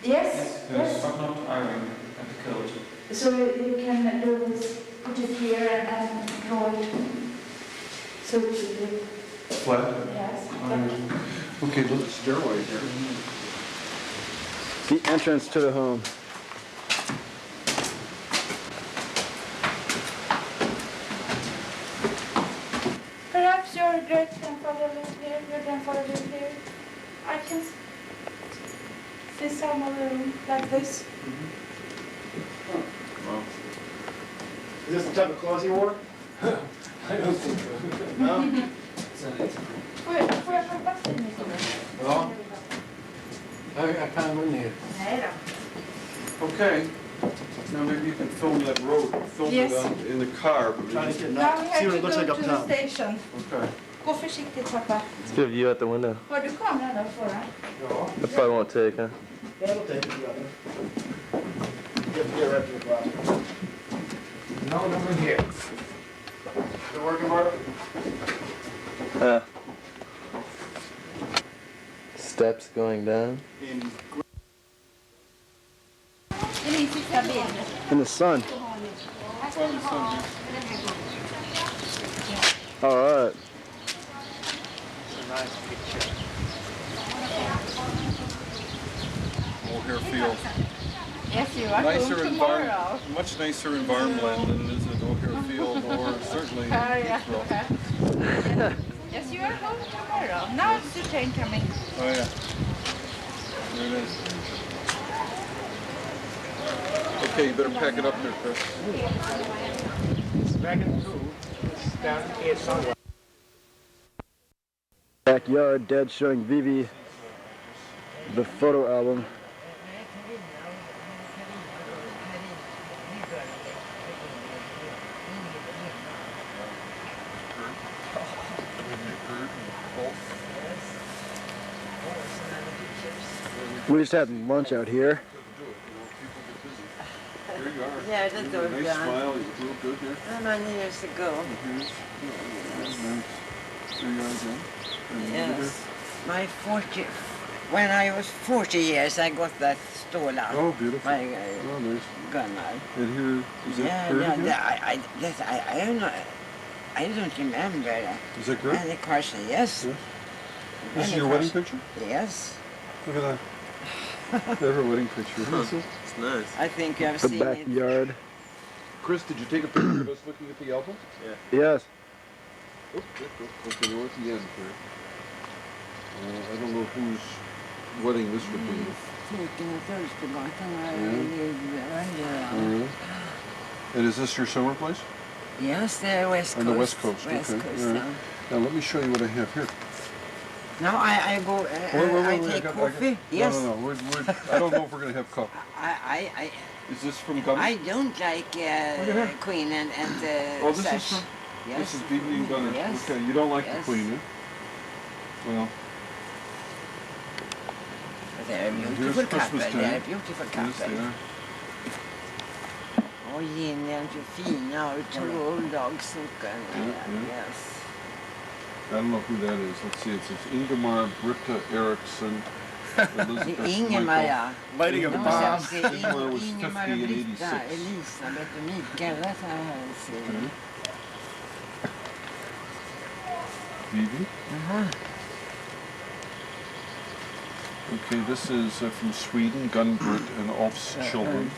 Speaker 6: Yes, yes.
Speaker 2: But not iron at the coat.
Speaker 6: So you can do this, put it here and draw it. So it should be,
Speaker 3: Flat?
Speaker 6: yes.
Speaker 3: Okay, look, stairway here.
Speaker 1: The entrance to the home.
Speaker 6: Perhaps your great-grandfather lived here, your grandfather lived here. I can see some of the room like this.
Speaker 3: Wow.
Speaker 1: Is this the type of clothes you wore?
Speaker 8: I don't think so.
Speaker 1: No?
Speaker 6: Får jag ta vatten i solen?
Speaker 8: Ja. Jag kan gå ner.
Speaker 6: Nej då.
Speaker 3: Okay. Now maybe you can film that road, film
Speaker 6: Yes.
Speaker 3: it in the car. but
Speaker 1: Trying to
Speaker 3: maybe-
Speaker 1: get
Speaker 6: Now we
Speaker 1: See
Speaker 6: have
Speaker 1: what
Speaker 6: to
Speaker 1: it looks
Speaker 6: go
Speaker 1: like
Speaker 6: to
Speaker 1: up
Speaker 6: the
Speaker 1: top.
Speaker 6: station.
Speaker 3: Okay.
Speaker 6: Gå försiktigt pappa.
Speaker 2: Let's give a view out the window.
Speaker 6: Har du kameran då för dig?
Speaker 1: Ja,
Speaker 2: That probably won't take, huh?
Speaker 1: that'll take it. You have to get right to the glass.
Speaker 8: No, over here.
Speaker 1: Is it working, Bart?
Speaker 9: Steps going down.
Speaker 1: In the sun. All right.
Speaker 4: Nice picture.
Speaker 3: O'Hare Field.
Speaker 6: Yes, you are
Speaker 3: Nicer
Speaker 6: home tomorrow.
Speaker 3: much nicer environment than is at O'Hare Field or certainly Heathrow.
Speaker 6: Yes, you are home tomorrow. Now it's the train coming.
Speaker 3: Oh yeah. There it is. Okay, you better pack it up there, Chris.
Speaker 8: It's wagon 2. It's down here somewhere.
Speaker 1: Backyard, Dad showing Vivi the photo album. We just had lunch out here.
Speaker 3: Here you are.
Speaker 10: Yeah, that's all
Speaker 3: Nice
Speaker 10: done.
Speaker 3: smile. You look good there.
Speaker 10: Many years ago.
Speaker 3: Nice. There you are again.
Speaker 10: Yes. My 40, when I was 40 years, I got that stolen.
Speaker 3: Oh, beautiful.
Speaker 10: My
Speaker 3: Oh, nice.
Speaker 10: gunner.
Speaker 3: And here, is that
Speaker 10: Yeah,
Speaker 3: Kurt
Speaker 10: yeah.
Speaker 3: again?
Speaker 10: I don't know. I don't remember.
Speaker 3: Is that Kurt?
Speaker 10: Any Carson, yes.
Speaker 3: Yes. This is
Speaker 10: Any
Speaker 3: your wedding
Speaker 10: Carson.
Speaker 3: picture?
Speaker 10: Yes.
Speaker 3: Look at that. They have a wedding picture.
Speaker 9: It's nice.
Speaker 10: I think you have
Speaker 1: The
Speaker 10: seen it.
Speaker 1: backyard.
Speaker 3: Chris, did you take a picture of us looking at the album?
Speaker 1: Yes.
Speaker 3: Oop, okay, we're at the end here. I don't know whose wedding this would be. And is this your summer place?
Speaker 10: Yes, the West Coast.
Speaker 3: On the West Coast,
Speaker 10: West
Speaker 3: okay.
Speaker 10: Coast,
Speaker 3: All right.
Speaker 10: yeah.
Speaker 3: Now let me show you what I have here.
Speaker 10: Now I go, I take coffee. Yes.
Speaker 3: No. I don't know if we're going to have coffee.
Speaker 10: I
Speaker 3: Is this from Gunner?
Speaker 10: I don't like Queen and
Speaker 3: Oh, this
Speaker 10: such.
Speaker 3: is from...
Speaker 10: Yes.
Speaker 3: This is Vivi and Gunner.
Speaker 10: Yes.
Speaker 3: Okay, you don't like
Speaker 10: Yes.
Speaker 3: the Queen, eh? Well,
Speaker 10: They're a
Speaker 3: here's
Speaker 10: beautiful couple.
Speaker 3: Christmas
Speaker 10: They're a
Speaker 3: Day.
Speaker 10: beautiful
Speaker 3: Yes, they
Speaker 10: couple.
Speaker 3: are.
Speaker 10: Och Jenny är så fina och två oldagsockar. Yes.
Speaker 3: I don't know who that is. Let's see. It's Ingemar, Britta Eriksson, Elizabeth
Speaker 10: Ingemar,
Speaker 3: Michael.
Speaker 10: ja.
Speaker 8: Lighting of the
Speaker 10: De
Speaker 8: bomb.
Speaker 10: måste se
Speaker 3: Ingemar was 50
Speaker 10: Ingemar och
Speaker 3: and
Speaker 10: Britta,
Speaker 3: 86.
Speaker 10: Elisabeth och Mikael. That's how I see it.
Speaker 3: Okay. Vivi. Okay, this is from Sweden, Gun-Britt and Ulf's children.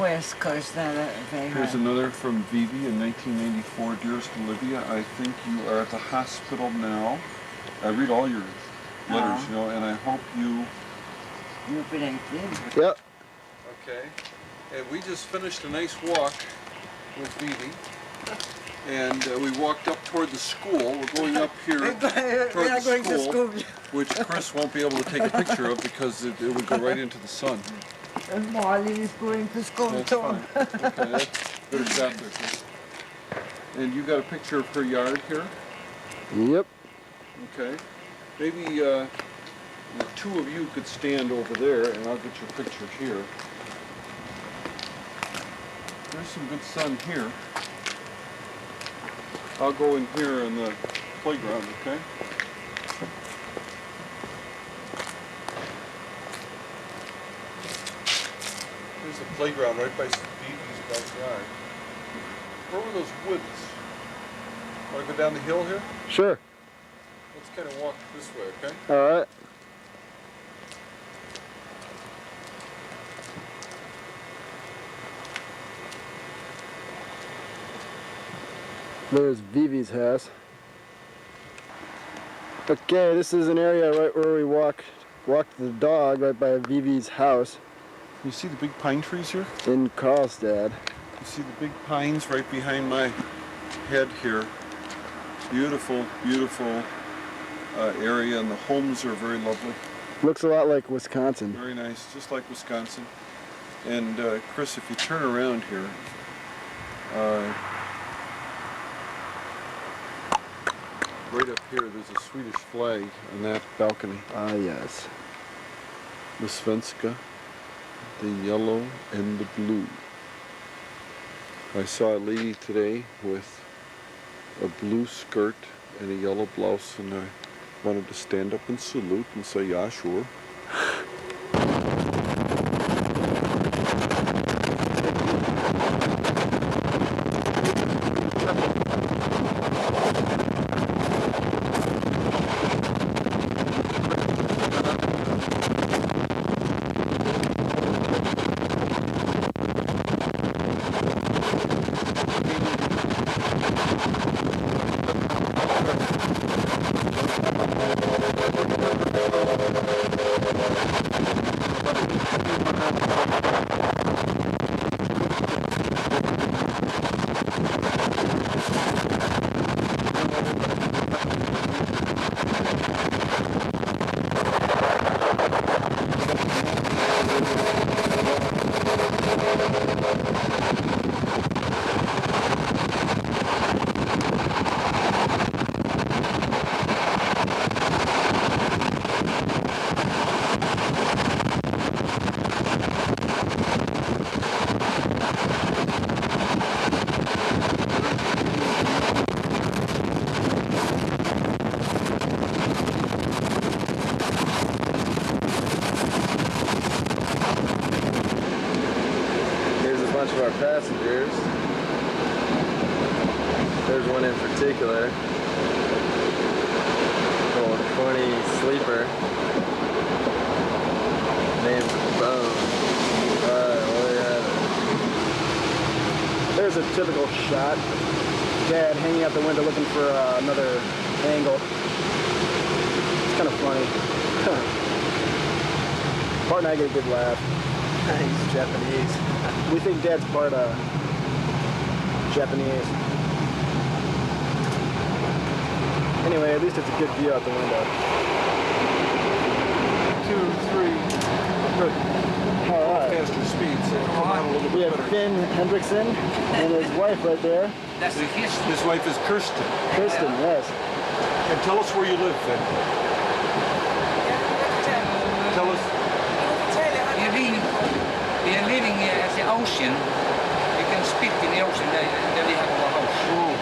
Speaker 10: West Coast, they
Speaker 3: Here's
Speaker 10: have.
Speaker 3: another from Vivi in 1994. Dearest Olivia, I think you are at the hospital now. I read all your letters, you know, and I hope you...
Speaker 10: You're predicted.
Speaker 1: Yep.
Speaker 3: Okay. And we just finished a nice walk with Vivi. And we walked up toward the school. We're going up here
Speaker 10: We
Speaker 3: toward
Speaker 10: are
Speaker 3: the
Speaker 10: going to
Speaker 3: school,
Speaker 10: school.
Speaker 3: which Chris won't be able to take a picture of because it would go right into the sun.
Speaker 10: And Molly is going to school
Speaker 3: That's
Speaker 10: too.
Speaker 3: fine. Okay, that's better shot there, Chris. And you got a picture of her yard here?
Speaker 1: Yep.
Speaker 3: Okay. Maybe the two of you could stand over there and I'll get your picture here. There's some good sun here. I'll go in here in the playground, okay? There's the playground right by Vivi's backyard. Where were those woods? Want to go down the hill here?
Speaker 1: Sure.
Speaker 3: Let's kind of walk this way, okay?
Speaker 1: All right. There's Vivi's house. Okay, this is an area right where we walked the dog right by Vivi's house
Speaker 3: You see the big pine trees here?
Speaker 1: in Karlstad.
Speaker 3: You see the big pines right behind my head here. Beautiful, beautiful area, and the homes are very lovely.
Speaker 1: Looks a lot like Wisconsin.
Speaker 3: Very nice, just like Wisconsin. And Chris, if you turn around here, right up here, there's a Swedish flag on that balcony.
Speaker 1: Ah, yes.
Speaker 3: The Svenska, the yellow and the blue. I saw a lady today with a blue skirt and a yellow blouse and a wanted to stand up and salute and say, yeah, sure.
Speaker 9: Of our passengers. There's one in particular, little 20 sleeper named Bone.
Speaker 1: There's a typical shot. Dad hanging out the window looking for another angle. It's kind of funny. Bart and I get a good laugh.
Speaker 9: He's Japanese.
Speaker 1: We think Dad's part Japanese. Anyway, at least it's a good view out the window.
Speaker 3: 2, 3, good.
Speaker 1: All right.
Speaker 3: Faster speeds. So come on a little
Speaker 1: We
Speaker 3: bit
Speaker 1: have
Speaker 3: better.
Speaker 1: Finn Hendrickson and his wife right there.
Speaker 10: That's the history.
Speaker 3: His wife is Kirsten.
Speaker 1: Kristen, yes.
Speaker 3: And tell us where you live, Finn. Tell us.
Speaker 10: We are living at the ocean. You can spit in the ocean. There we have our house.
Speaker 3: Oh,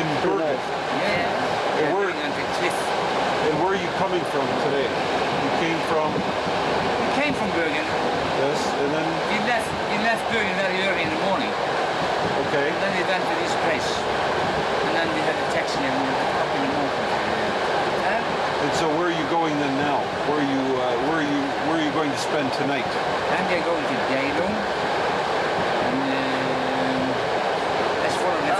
Speaker 3: in Berrian.
Speaker 10: Yeah.
Speaker 3: And where,
Speaker 10: On the cliff.
Speaker 3: and where are you coming from today? You came from,
Speaker 10: We came from Bergen.
Speaker 3: yes, and then,
Speaker 10: We left Bergen very early in the morning.
Speaker 3: okay.
Speaker 10: Then we went to this place. And then we had a taxi and we went up in the mountains.
Speaker 3: And so where are you going then now? Where are you going to spend tonight?
Speaker 10: Then we are going to Geilo. And that's one of the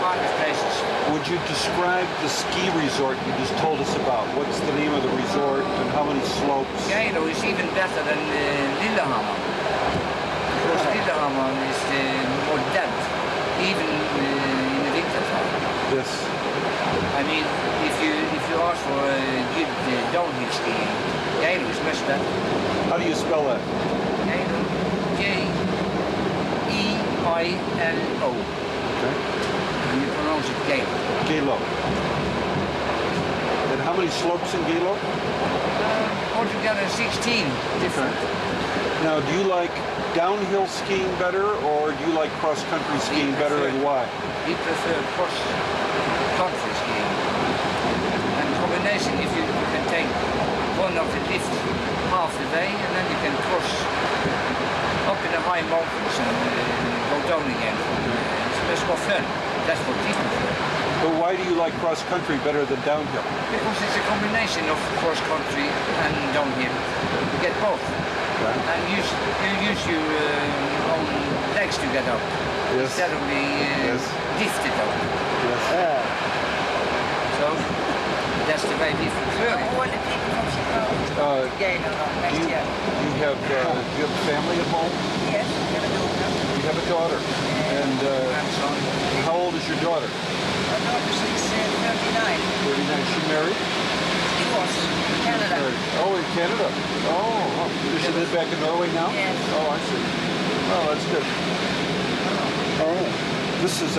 Speaker 10: farthest places.
Speaker 3: Would you describe the ski resort you just told us about? What's the name of the resort and how many slopes?
Speaker 10: Geilo is even better than Lillehammer. Because Lillehammer is more damp, even in the wintertime.
Speaker 3: Yes.
Speaker 10: I mean, if you ask for a good downhill skiing, Geilo is much better.
Speaker 3: How do you spell that?
Speaker 10: Geilo, J-E-I-L-O.
Speaker 3: Okay.
Speaker 10: And you pronounce it Geilo.
Speaker 3: Galo. And how many slopes in Galo?
Speaker 10: Altogether 16 different.
Speaker 3: Now, do you like downhill skiing better or do you like cross-country skiing better and why?
Speaker 10: We prefer cross-country skiing. And combination, if you can take one of the lift half the way and then you can cross up in the high mountains and go down again. It's much more fun. That's what people prefer.
Speaker 3: But why do you like cross-country better than downhill?
Speaker 10: Because it's a combination of cross-country and downhill. You get both.
Speaker 3: Right.
Speaker 10: And you use your own legs to get up.
Speaker 3: Yes.
Speaker 10: Instead of being
Speaker 3: Yes.
Speaker 10: lifted up.
Speaker 3: Yes.
Speaker 1: Yeah.
Speaker 10: So that's the way we prefer it.
Speaker 6: All the people from Chicago Geilo next
Speaker 3: Do
Speaker 6: year.
Speaker 3: you have family at home?
Speaker 6: Yes, we have a daughter.
Speaker 3: You have a daughter. And
Speaker 10: Grandson.
Speaker 3: how old is your daughter?
Speaker 6: Our daughter, she's 39.
Speaker 3: 39. Is she married?
Speaker 6: She was in Canada.
Speaker 3: Oh, in Canada. Oh, does she live back in Norway now?
Speaker 6: Yes.
Speaker 3: Oh, I see. Oh, that's good. All right. This is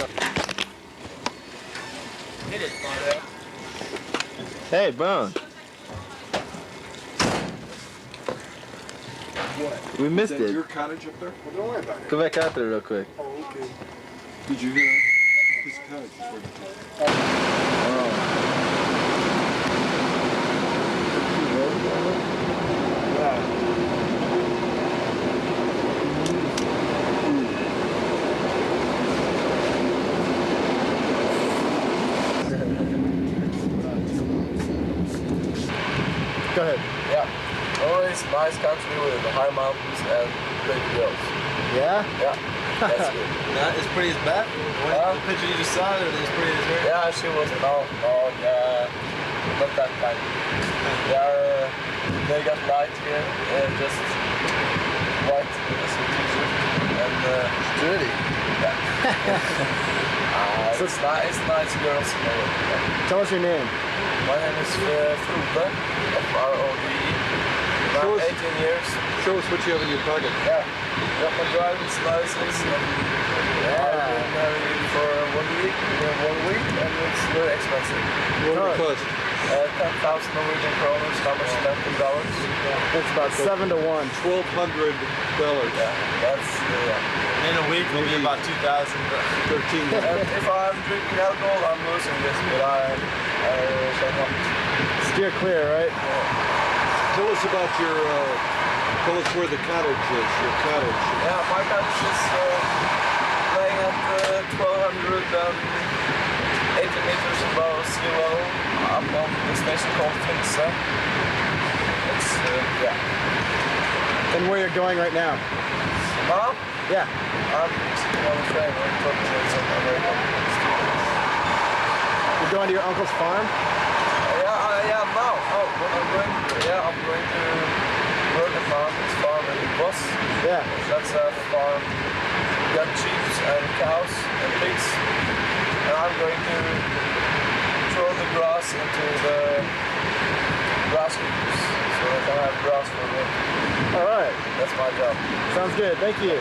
Speaker 9: Hey, Bone.
Speaker 3: what?
Speaker 9: We missed
Speaker 3: Is that
Speaker 9: it.
Speaker 3: your cottage up there? Well, don't worry about it.
Speaker 9: Go back out there real quick.
Speaker 3: Oh, okay. Did you hear that? His cottage is right there.
Speaker 9: Oh.
Speaker 1: Go ahead.
Speaker 9: Yeah. Always nice country with high mountains and great hills.
Speaker 1: Yeah?
Speaker 9: Yeah. That's good.
Speaker 2: Not as pretty as Beth? The picture you just saw, or as pretty as her?
Speaker 9: Yeah, she was not that kind. They got light here, just white as a t-shirt, and
Speaker 1: Really?
Speaker 9: yeah. It's nice girls in Norway.
Speaker 1: Tell us your name.
Speaker 9: My name is Frode, F-R-O-D-E. I'm 18 years.
Speaker 3: Show us what you have in your pocket.
Speaker 9: Yeah. Got my driver's license. I've been married for 1 week, and it's very expensive.
Speaker 3: What does it cost?
Speaker 9: 10,000 Norwegian kroners, how much? $10.
Speaker 1: It's about 7 to 1.
Speaker 3: $1,200.
Speaker 9: Yeah, that's
Speaker 2: In a week will be about 2,000.
Speaker 3: 13.
Speaker 9: if I'm drinking alcohol, I'm losing this, but I shall not.
Speaker 1: Steer clear, right?
Speaker 3: Tell us about your, tell us where the cottage is, your cottage.
Speaker 9: Yeah, my cottage is laying at 1,280 meters above sea level, up on the station called Finse. It's, yeah.
Speaker 1: And where you're going right now?
Speaker 9: Now,
Speaker 1: Yeah.
Speaker 9: I'm sitting on the train, I'm talking with some American students.
Speaker 1: You're going to your uncle's farm?
Speaker 9: Yeah, now. I'm going to work at his farm in Boss.
Speaker 1: Yeah.
Speaker 9: That's a farm. We got sheep and cows and pigs. And I'm going to throw the grass into the grass coopers so they can have grass for them.
Speaker 1: All right.
Speaker 9: That's my job.
Speaker 1: Sounds good. Thank you.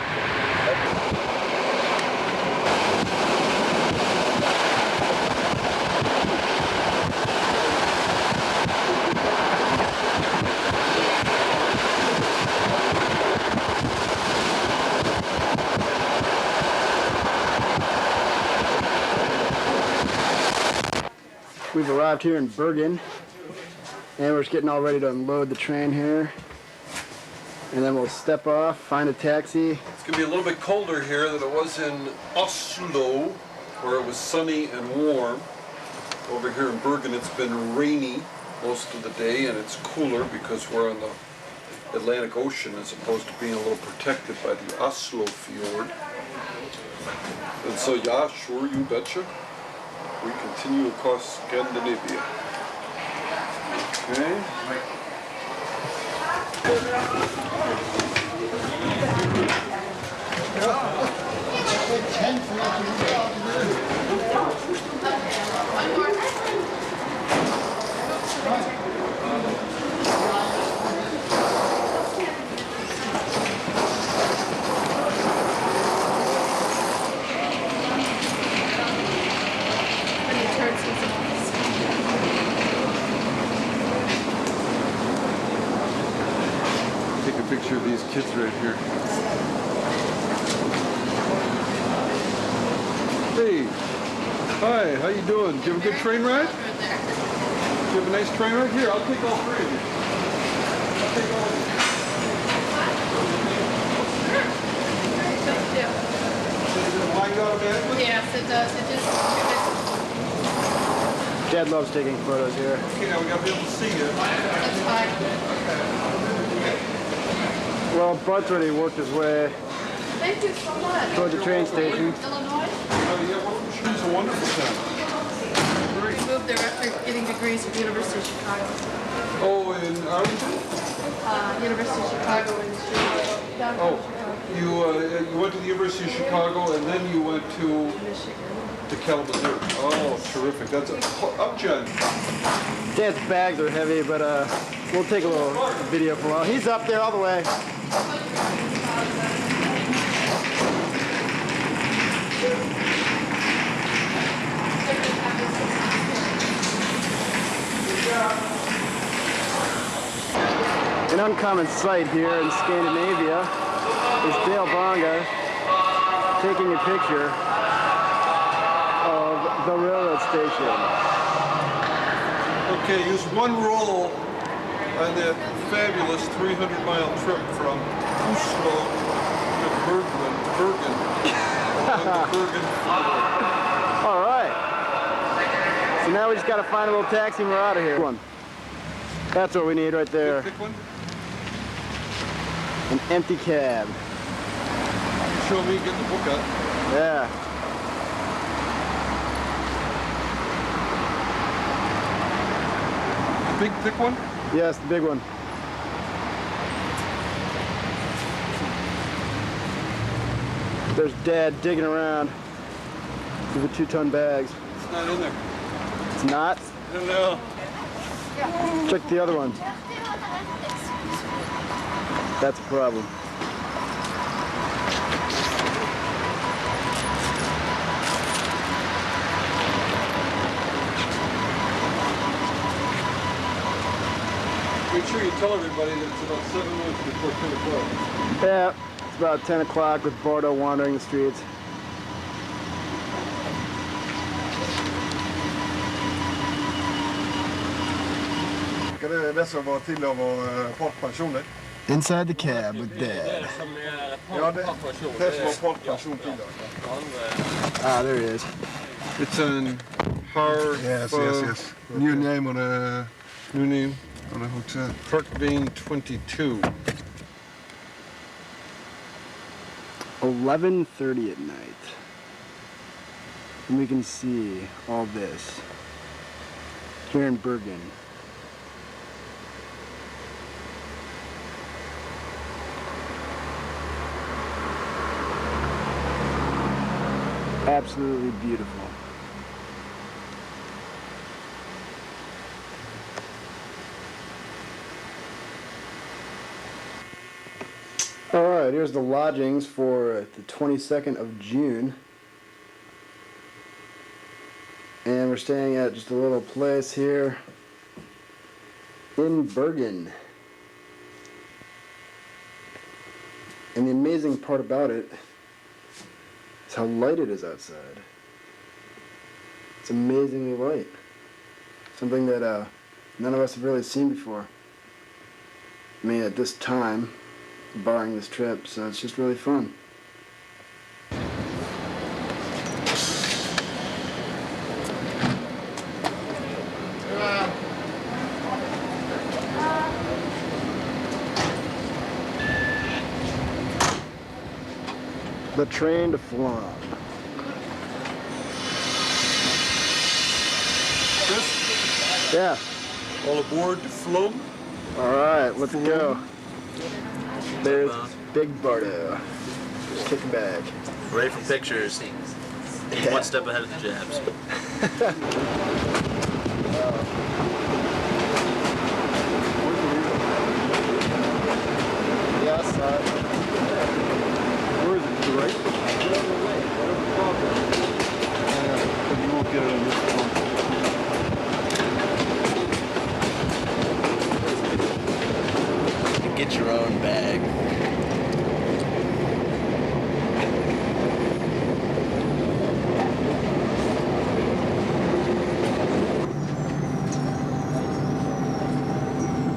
Speaker 1: We've arrived here in Bergen, and we're just getting all ready to unload the train here. And then we'll step off, find a taxi.
Speaker 3: It's going to be a little bit colder here than it was in Oslo, where it was sunny and warm. Over here in Bergen, it's been rainy most of the day, and it's cooler because we're on the Atlantic Ocean as opposed to being a little protected by the Oslo fjord. And so, yeah, sure, you betcha. We continue across Scandinavia. Okay. Take a picture of these kids right here. Hey, hi, how you doing? Do you have a good train ride? Do you have a nice train ride? Here, I'll take all three of you. I'll take all of you. Does it wind automatically?
Speaker 7: Yes, it does. It just
Speaker 1: Dad loves taking photos here.
Speaker 3: Okay, now we gotta be able to see you.
Speaker 7: that's fine.
Speaker 1: Well, Bart's already worked his way
Speaker 7: Thank you so much.
Speaker 1: toward the train station.
Speaker 7: Illinois?
Speaker 3: She's a wonderful town.
Speaker 7: We moved there after getting degrees from University of Chicago.
Speaker 3: Oh, in Arlington?
Speaker 7: University of Chicago in downtown
Speaker 3: Oh,
Speaker 7: Chicago,
Speaker 3: you went to the University of Chicago and then you went to
Speaker 7: Michigan.
Speaker 3: Kalamazoo. Oh, terrific. That's up, Jen.
Speaker 1: Dad's bags are heavy, but we'll take a little video for a while. He's up there all the way. An uncommon sight here in Scandinavia is Dale Bonga taking a picture of the railroad station.
Speaker 3: Okay, use one roll on that fabulous 300-mile trip from Oslo to Bergen on the Bergen Fjord.
Speaker 1: All right. So now we just got to find a little taxi and we're out of here. One. That's what we need right there.
Speaker 3: Pick one.
Speaker 1: An empty cab.
Speaker 3: Show me, get the book out.
Speaker 1: Yeah.
Speaker 3: Big, thick one?
Speaker 1: Yes, the big one. There's Dad digging around with the 2-ton bags.
Speaker 3: It's not in there.
Speaker 1: It's not?
Speaker 3: No.
Speaker 1: Check the other one. That's a problem.
Speaker 3: Make sure you tell everybody that it's about 7 minutes before 10 o'clock.
Speaker 1: Yeah, it's about 10 o'clock with Bart wandering the streets.
Speaker 3: Ska det vässa vara till av folkpensioner?
Speaker 1: Inside the cab with Dad.
Speaker 3: Ja, det är som folkpension till.
Speaker 1: Ah, there he is.
Speaker 3: It's an hard,
Speaker 11: Yes.
Speaker 3: new name on a hotel. Park Bean 22.
Speaker 1: 11:30 at night. And we can see all this here in Bergen. Absolutely beautiful. All right, here's the lodgings for the 22nd of June. And we're staying at just a little place here in Bergen. And the amazing part about it is how light it is outside. It's amazingly light. Something that none of us have really seen before. I mean, at this time, barring this trip, so it's just really fun. The train to Flom.
Speaker 3: Chris?
Speaker 1: Yeah.
Speaker 3: All aboard to Flum.
Speaker 1: All right, let's go. There's Big Bardo. Just kicking back.
Speaker 2: Ready for pictures.
Speaker 1: Yeah.
Speaker 2: One step ahead of the jabs.
Speaker 1: Yes,
Speaker 3: Where is it? Right? You won't get it on this one.
Speaker 2: Get your own bag.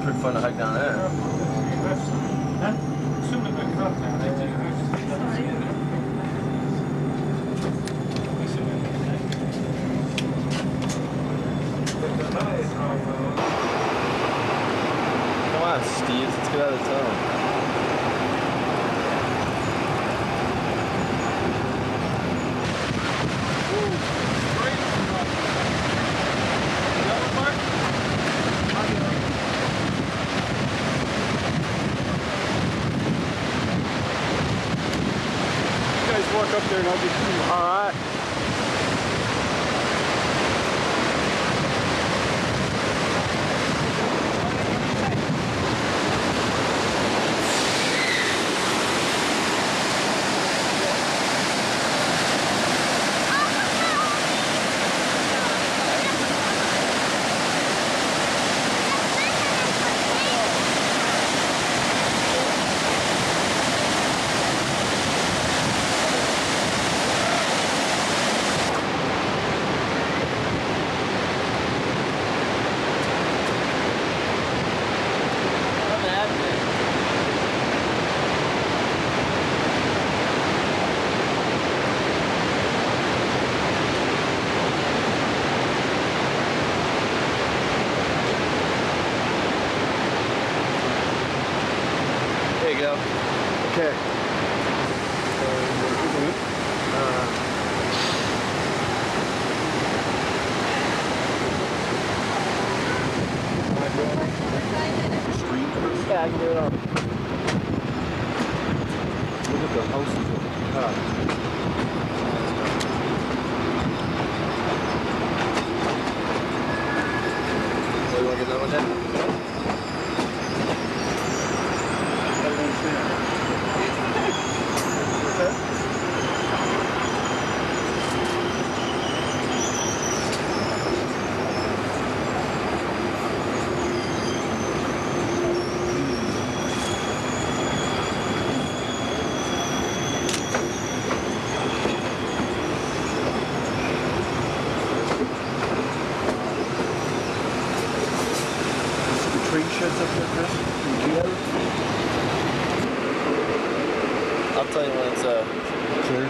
Speaker 2: Pretty fun to hike down there. Come on, Steve, let's get out of town.
Speaker 1: walk up there and I'll get you. All right.
Speaker 11: with the houses at the top.
Speaker 9: So you want to get that one then? I'll tell you when it's clear.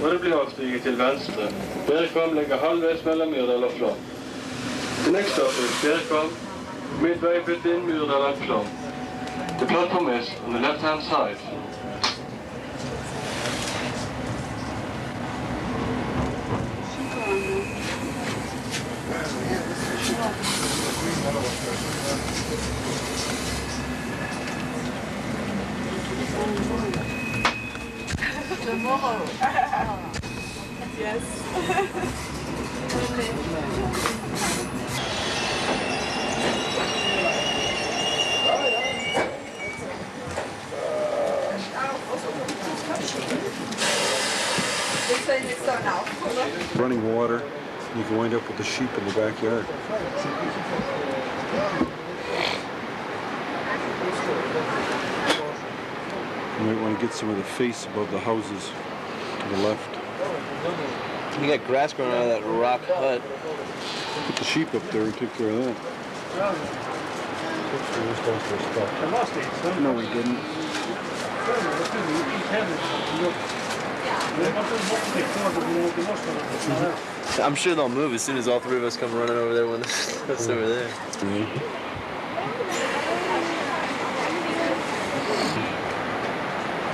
Speaker 12: Og det blir avstiget til venstre. Berkvam ligger halvveis mellom Myrdal og Flåm. The next stop is Berkvam, midway between Myrdal and Flåm. The platform is on the left-hand side.
Speaker 6: Tomorrow. Yes.
Speaker 11: Running water, you can wind up with the sheep in the backyard. You might want to get some of the face above the houses to the left.
Speaker 9: You got grass growing out of that rock hut.
Speaker 11: Put the sheep up there and take care of that.
Speaker 1: No, we didn't.
Speaker 9: I'm sure they'll move as soon as all three of us come running over there when it's over there.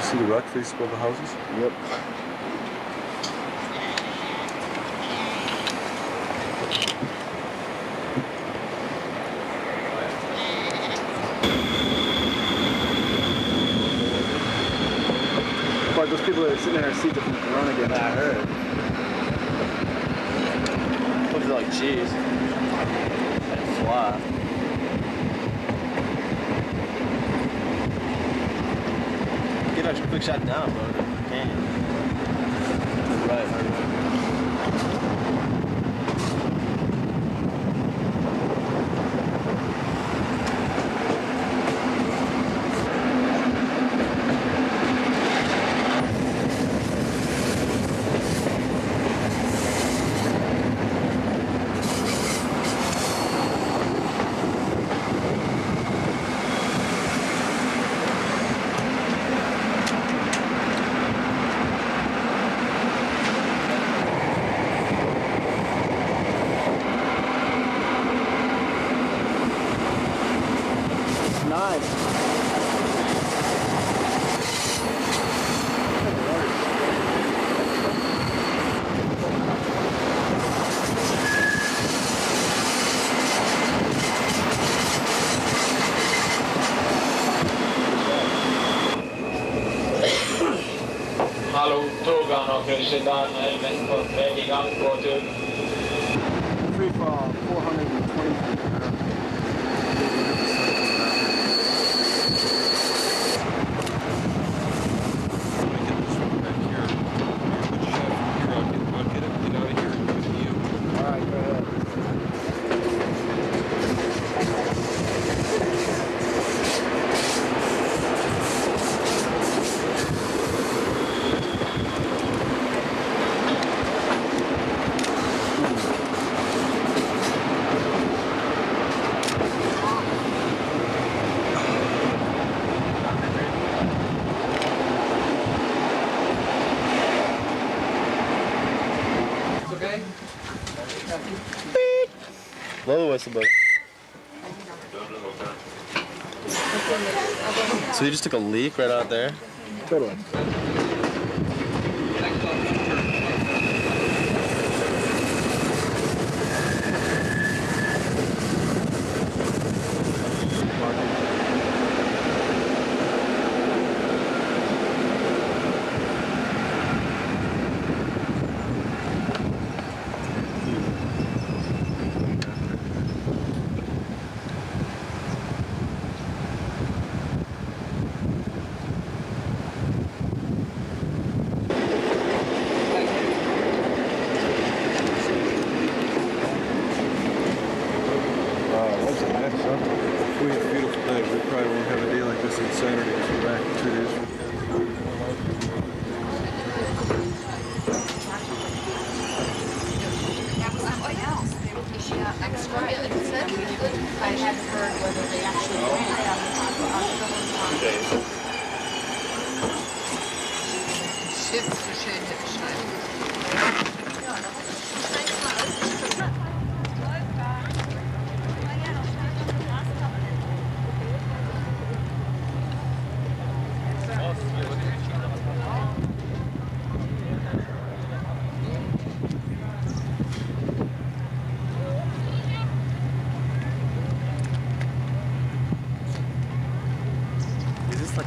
Speaker 11: See the rock face above the houses?
Speaker 1: Yep. Bart, those people that are sitting in our seats are from Corona again.
Speaker 9: I heard. Looks like cheese. And fly. Get a quick shot down, bro. You can. Right.
Speaker 4: Hallo, tågene har krysset Danelven på tredje gang på tur.
Speaker 1: Free fall, 420 feet.
Speaker 2: Blow the whistle, buddy. So you just took a leak right out there?
Speaker 1: Totally.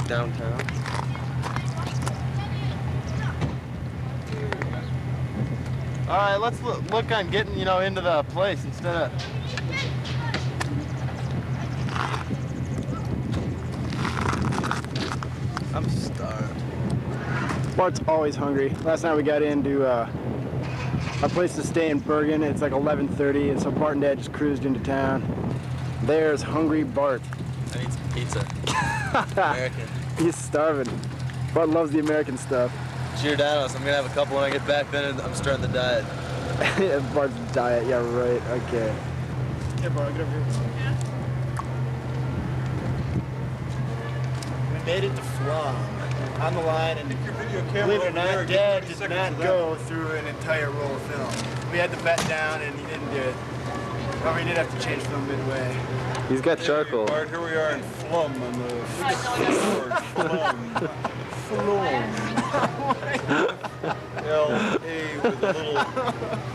Speaker 2: Downtown. All right, let's look on getting, you know, into the place instead of. I'm starved.
Speaker 1: Bart's always hungry. Last night we got into our place to stay in Bergen. It's like 11:30, and so Bart and Dad just cruised into town. There's hungry Bart.
Speaker 2: I need some pizza. American.
Speaker 1: He's starving. Bart loves the American stuff.
Speaker 2: Giordano's. I'm gonna have a couple when I get back. Then I'm starting the diet.
Speaker 1: Bart's diet. Yeah, right. Okay.
Speaker 8: Here, Bart, get over here. We made it to Flom on the line, and believe it or not, Dad did not go through an entire roll of film. We had the bet down, and he didn't do it. But we did have to change film midway.
Speaker 2: He's got charcoal.
Speaker 11: Bart, here we are in Flum on the Flum. L-A with a little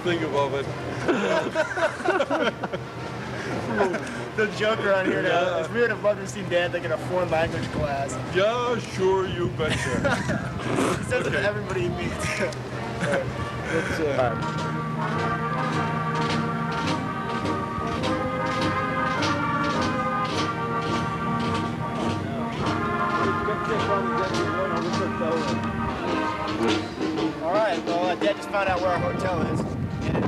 Speaker 11: thing above it.
Speaker 8: The joke around here now is we would have loved to see Dad like in a foreign language class.
Speaker 11: Yeah, sure, you betcha.
Speaker 8: He says it to everybody he meets. All right, well, Dad just found out where our hotel is. And it's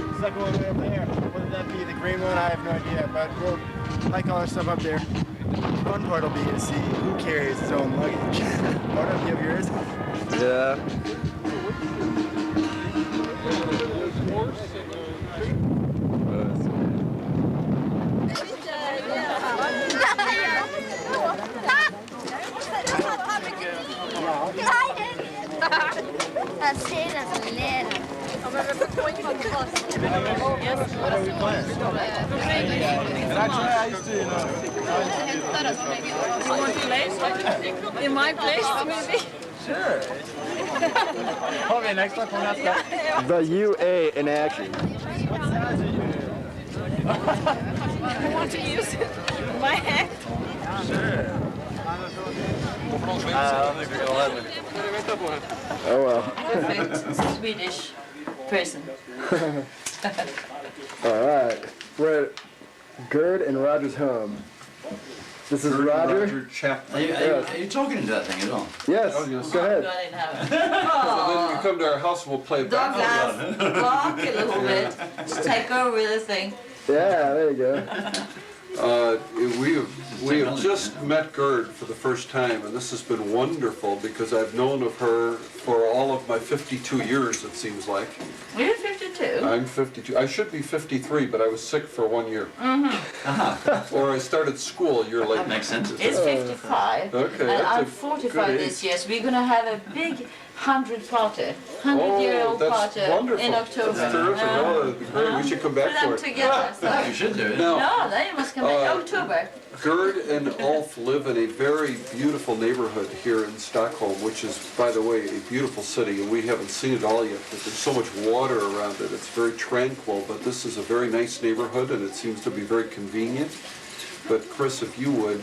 Speaker 8: the second one way up there. Whether that be the green one, I have no idea. But we'll like all our stuff up there. The fun part will be to see who carries his own luggage. Bart, do you have yours?
Speaker 2: Yeah.
Speaker 13: Jag ser den som ler. Ja, men vi får gå in på
Speaker 8: What are we playing? And actually, I used to, you know.
Speaker 7: You want to play? In my place, maybe?
Speaker 8: Sure. Okay, next one, coming up.
Speaker 1: The UA in action.
Speaker 8: What size are you?
Speaker 7: You want to use my hand?
Speaker 8: Sure.
Speaker 2: I don't think they're gonna let me.
Speaker 1: Oh well.
Speaker 7: Perfect Swedish person.
Speaker 1: All right. We're at Gerd and Roger's home. This is Roger.
Speaker 11: Chapter.
Speaker 14: Are you talking into that thing at all?
Speaker 1: Yes.
Speaker 11: Oh, yes.
Speaker 1: Go ahead.
Speaker 11: So then you come to our house, we'll play back.
Speaker 7: Douglas, walk a little bit. Just take over the thing.
Speaker 1: Yeah, there you go.
Speaker 11: We have just met Gerd for the first time, and this has been wonderful because I've known of her for all of my 52 years, it seems like.
Speaker 7: You're 52?
Speaker 3: I'm 52. I should be 53, but I was sick for 1 year. Or I started school a year later.
Speaker 14: That makes sense.
Speaker 15: It's 55.
Speaker 3: Okay,
Speaker 15: And
Speaker 3: that's
Speaker 15: I'm
Speaker 3: a
Speaker 15: 45
Speaker 3: good
Speaker 15: this
Speaker 3: age.
Speaker 15: year, so we're going to have a big 100 party. 100-year-old
Speaker 3: that's
Speaker 15: party
Speaker 3: wonderful.
Speaker 15: in October.
Speaker 3: That's terrific. Oh, that'd be great. We should come back
Speaker 15: Put
Speaker 3: for
Speaker 15: them
Speaker 3: it.
Speaker 15: together. So.
Speaker 14: You should do it.
Speaker 3: Now,
Speaker 15: No, then you must come in October.
Speaker 3: Gerd and Ulf live in a very beautiful neighborhood here in Stockholm, which is, by the way, a beautiful city, and we haven't seen it all yet, but there's so much water around it. It's very tranquil, but this is a very nice neighborhood, and it seems to be very convenient. But Chris, if you would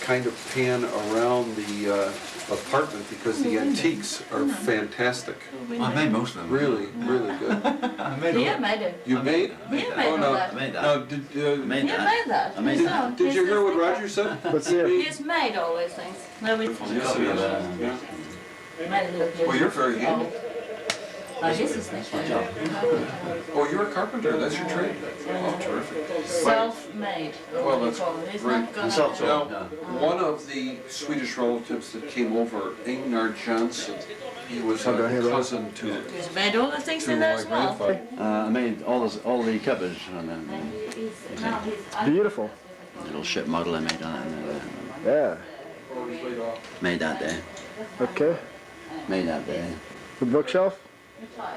Speaker 3: kind of pan around the apartment, because the antiques are fantastic.
Speaker 14: I made most of them.
Speaker 3: Really, really good.
Speaker 14: I made
Speaker 15: He made it.
Speaker 3: You made?
Speaker 15: He made
Speaker 3: Oh,
Speaker 15: all
Speaker 3: no.
Speaker 15: that.
Speaker 14: I made that.
Speaker 3: Now,
Speaker 14: I made
Speaker 15: He
Speaker 14: that.
Speaker 15: made that.
Speaker 14: I made that.
Speaker 3: Did you hear what Roger said?
Speaker 1: Let's see it.
Speaker 15: He's made all these things. No, we
Speaker 3: Yes, he is. Yeah.
Speaker 15: made it look good.
Speaker 3: Well, you're very handy.
Speaker 15: Oh, this is nice.
Speaker 3: Oh, you're a carpenter, that's your trade? Oh, terrific.
Speaker 15: Self-made.
Speaker 3: Well, that's
Speaker 15: He's
Speaker 3: great.
Speaker 15: not gonna...
Speaker 3: Now, one of the Swedish relatives that came over, Einar Johnson, he was a cousin to
Speaker 15: He's made all the things in there
Speaker 3: my
Speaker 15: as well.
Speaker 3: grandfather.
Speaker 14: I made all the covers and then
Speaker 1: Beautiful.
Speaker 14: little ship model I made on it. And,
Speaker 1: Yeah.
Speaker 14: made that there.
Speaker 1: Okay.
Speaker 14: Made that there.
Speaker 1: The bookshelf?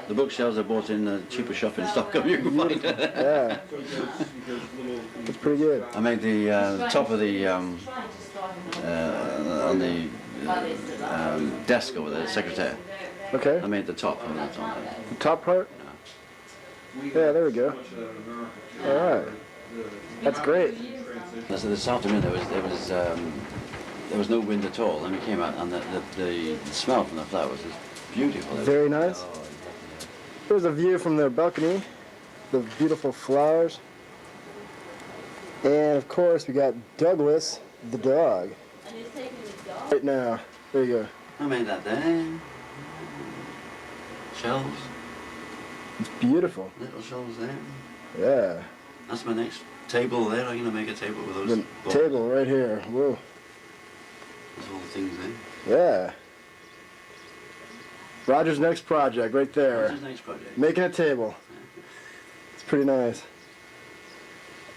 Speaker 14: The bookshelves I bought in the cheaper shop in Stockholm. You can find it.
Speaker 1: Yeah. That's pretty good.
Speaker 14: I made the top of the on the desk over there, the secretary.
Speaker 1: Okay.
Speaker 14: I made the top on that.
Speaker 1: The top part? Yeah, there we go. All right. That's great.
Speaker 14: So this afternoon there was no wind at all, and we came out, and the smell from the flowers is beautiful.
Speaker 1: Very nice. There's a view from their balcony, the beautiful flowers. And of course we got Douglas, the dog. Right now. There you go.
Speaker 14: I made that there. Shells,
Speaker 1: It's beautiful.
Speaker 14: little shells there.
Speaker 1: Yeah.
Speaker 14: That's my next table there. I'm gonna make a table with those.
Speaker 1: The
Speaker 14: balls.
Speaker 1: table right here. Whoa.
Speaker 14: There's all the things there.
Speaker 1: Yeah. Roger's next project right there.
Speaker 14: Roger's next project.
Speaker 1: Making a table. It's pretty nice.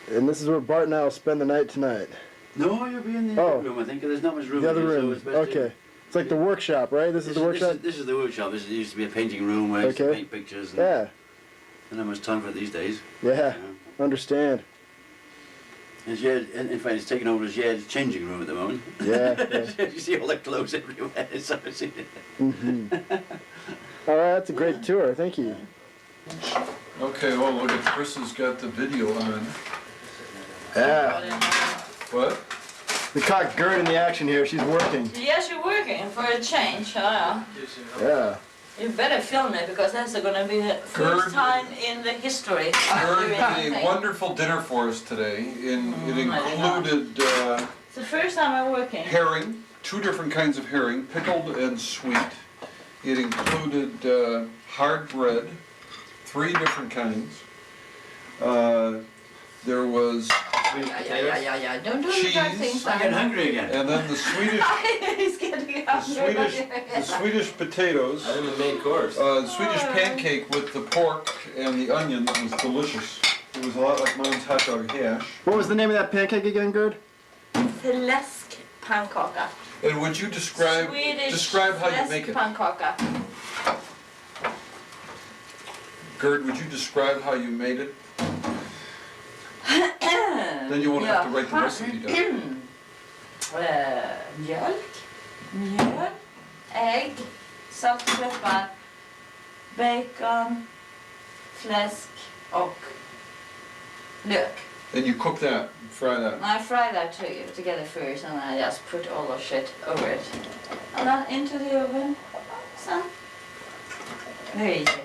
Speaker 1: And this is where Bart and I will spend the night tonight.
Speaker 14: No, you'll be in the other room. I think there's not much room.
Speaker 1: The other
Speaker 14: in here, so
Speaker 1: room.
Speaker 14: it's best to-
Speaker 1: Okay. It's like the workshop, right? This is the workshop?
Speaker 14: This is the workshop. This used to be a painting room where I used to
Speaker 1: Okay.
Speaker 14: paint pictures. And
Speaker 1: Yeah.
Speaker 14: There's not much time for it these days.
Speaker 1: Yeah. Understand.
Speaker 14: It's in fact, it's taken over as Yed's changing room at the moment.
Speaker 1: Yeah.
Speaker 14: You see all the clothes everywhere. So it's
Speaker 1: Mm-hmm. All right, that's a great tour. Thank you.
Speaker 3: Okay, well, look at Chris has got the video on.
Speaker 1: Yeah.
Speaker 3: What?
Speaker 1: We caught Gerd in the action here. She's working.
Speaker 15: Yes, you're working for a change. Yeah.
Speaker 1: Yeah.
Speaker 15: You better film it because that's going to be the first time in the history.
Speaker 3: Gerd
Speaker 15: doing
Speaker 3: did a
Speaker 15: anything.
Speaker 3: wonderful dinner for us today. It included
Speaker 15: It's the first time I'm working.
Speaker 3: herring, 2 different kinds of herring, pickled and sweet. It included hard bread, 3 different kinds. There was
Speaker 15: Yeah. Don't do the
Speaker 3: cheese.
Speaker 15: dark things.
Speaker 14: I'm getting hungry again.
Speaker 3: And then the Swedish,
Speaker 15: He's getting hungry.
Speaker 3: the Swedish potatoes.
Speaker 2: I'm the main course.
Speaker 3: Swedish pancake with the pork and the onion was delicious. It was a lot like mine's hot dog hash.
Speaker 1: What was the name of that pancake again, Gerd?
Speaker 15: Fläsk pannkaka.
Speaker 3: And would you describe
Speaker 15: Swedish
Speaker 3: how you make it?
Speaker 15: pannkaka.
Speaker 3: Gerd, would you describe how you made it? Then you won't have to write the recipe down.
Speaker 15: Mjölk, mjöl, ägg, salt och peppar, bacon, fläsk och lök.
Speaker 3: And you cook that, fry that.
Speaker 15: I fry that together first and I just put all the shit over it. And then into the oven. So, very easy.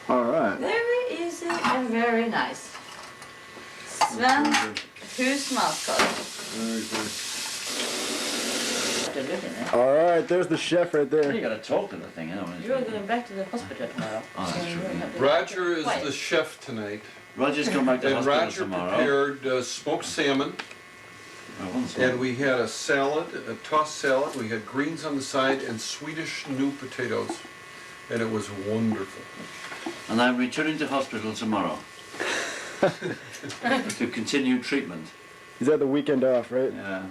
Speaker 1: All right.
Speaker 15: Very easy and very nice. Svensk husmanskost.
Speaker 1: All right, there's the chef right
Speaker 14: You
Speaker 1: there.
Speaker 14: gotta talk to the thing, you know.
Speaker 15: You're going back to the hospital tomorrow.
Speaker 14: Oh, that's true.
Speaker 3: Roger is the chef tonight.
Speaker 14: Roger's come back to
Speaker 3: And
Speaker 14: hospital
Speaker 3: Roger
Speaker 14: tomorrow.
Speaker 3: prepared smoked salmon. And we had a salad, a tossed salad. We had greens on the side and Swedish new potatoes. And it was wonderful.
Speaker 14: And I'm returning to hospital tomorrow to continue treatment.
Speaker 1: He's had the weekend off, right?
Speaker 14: Yeah.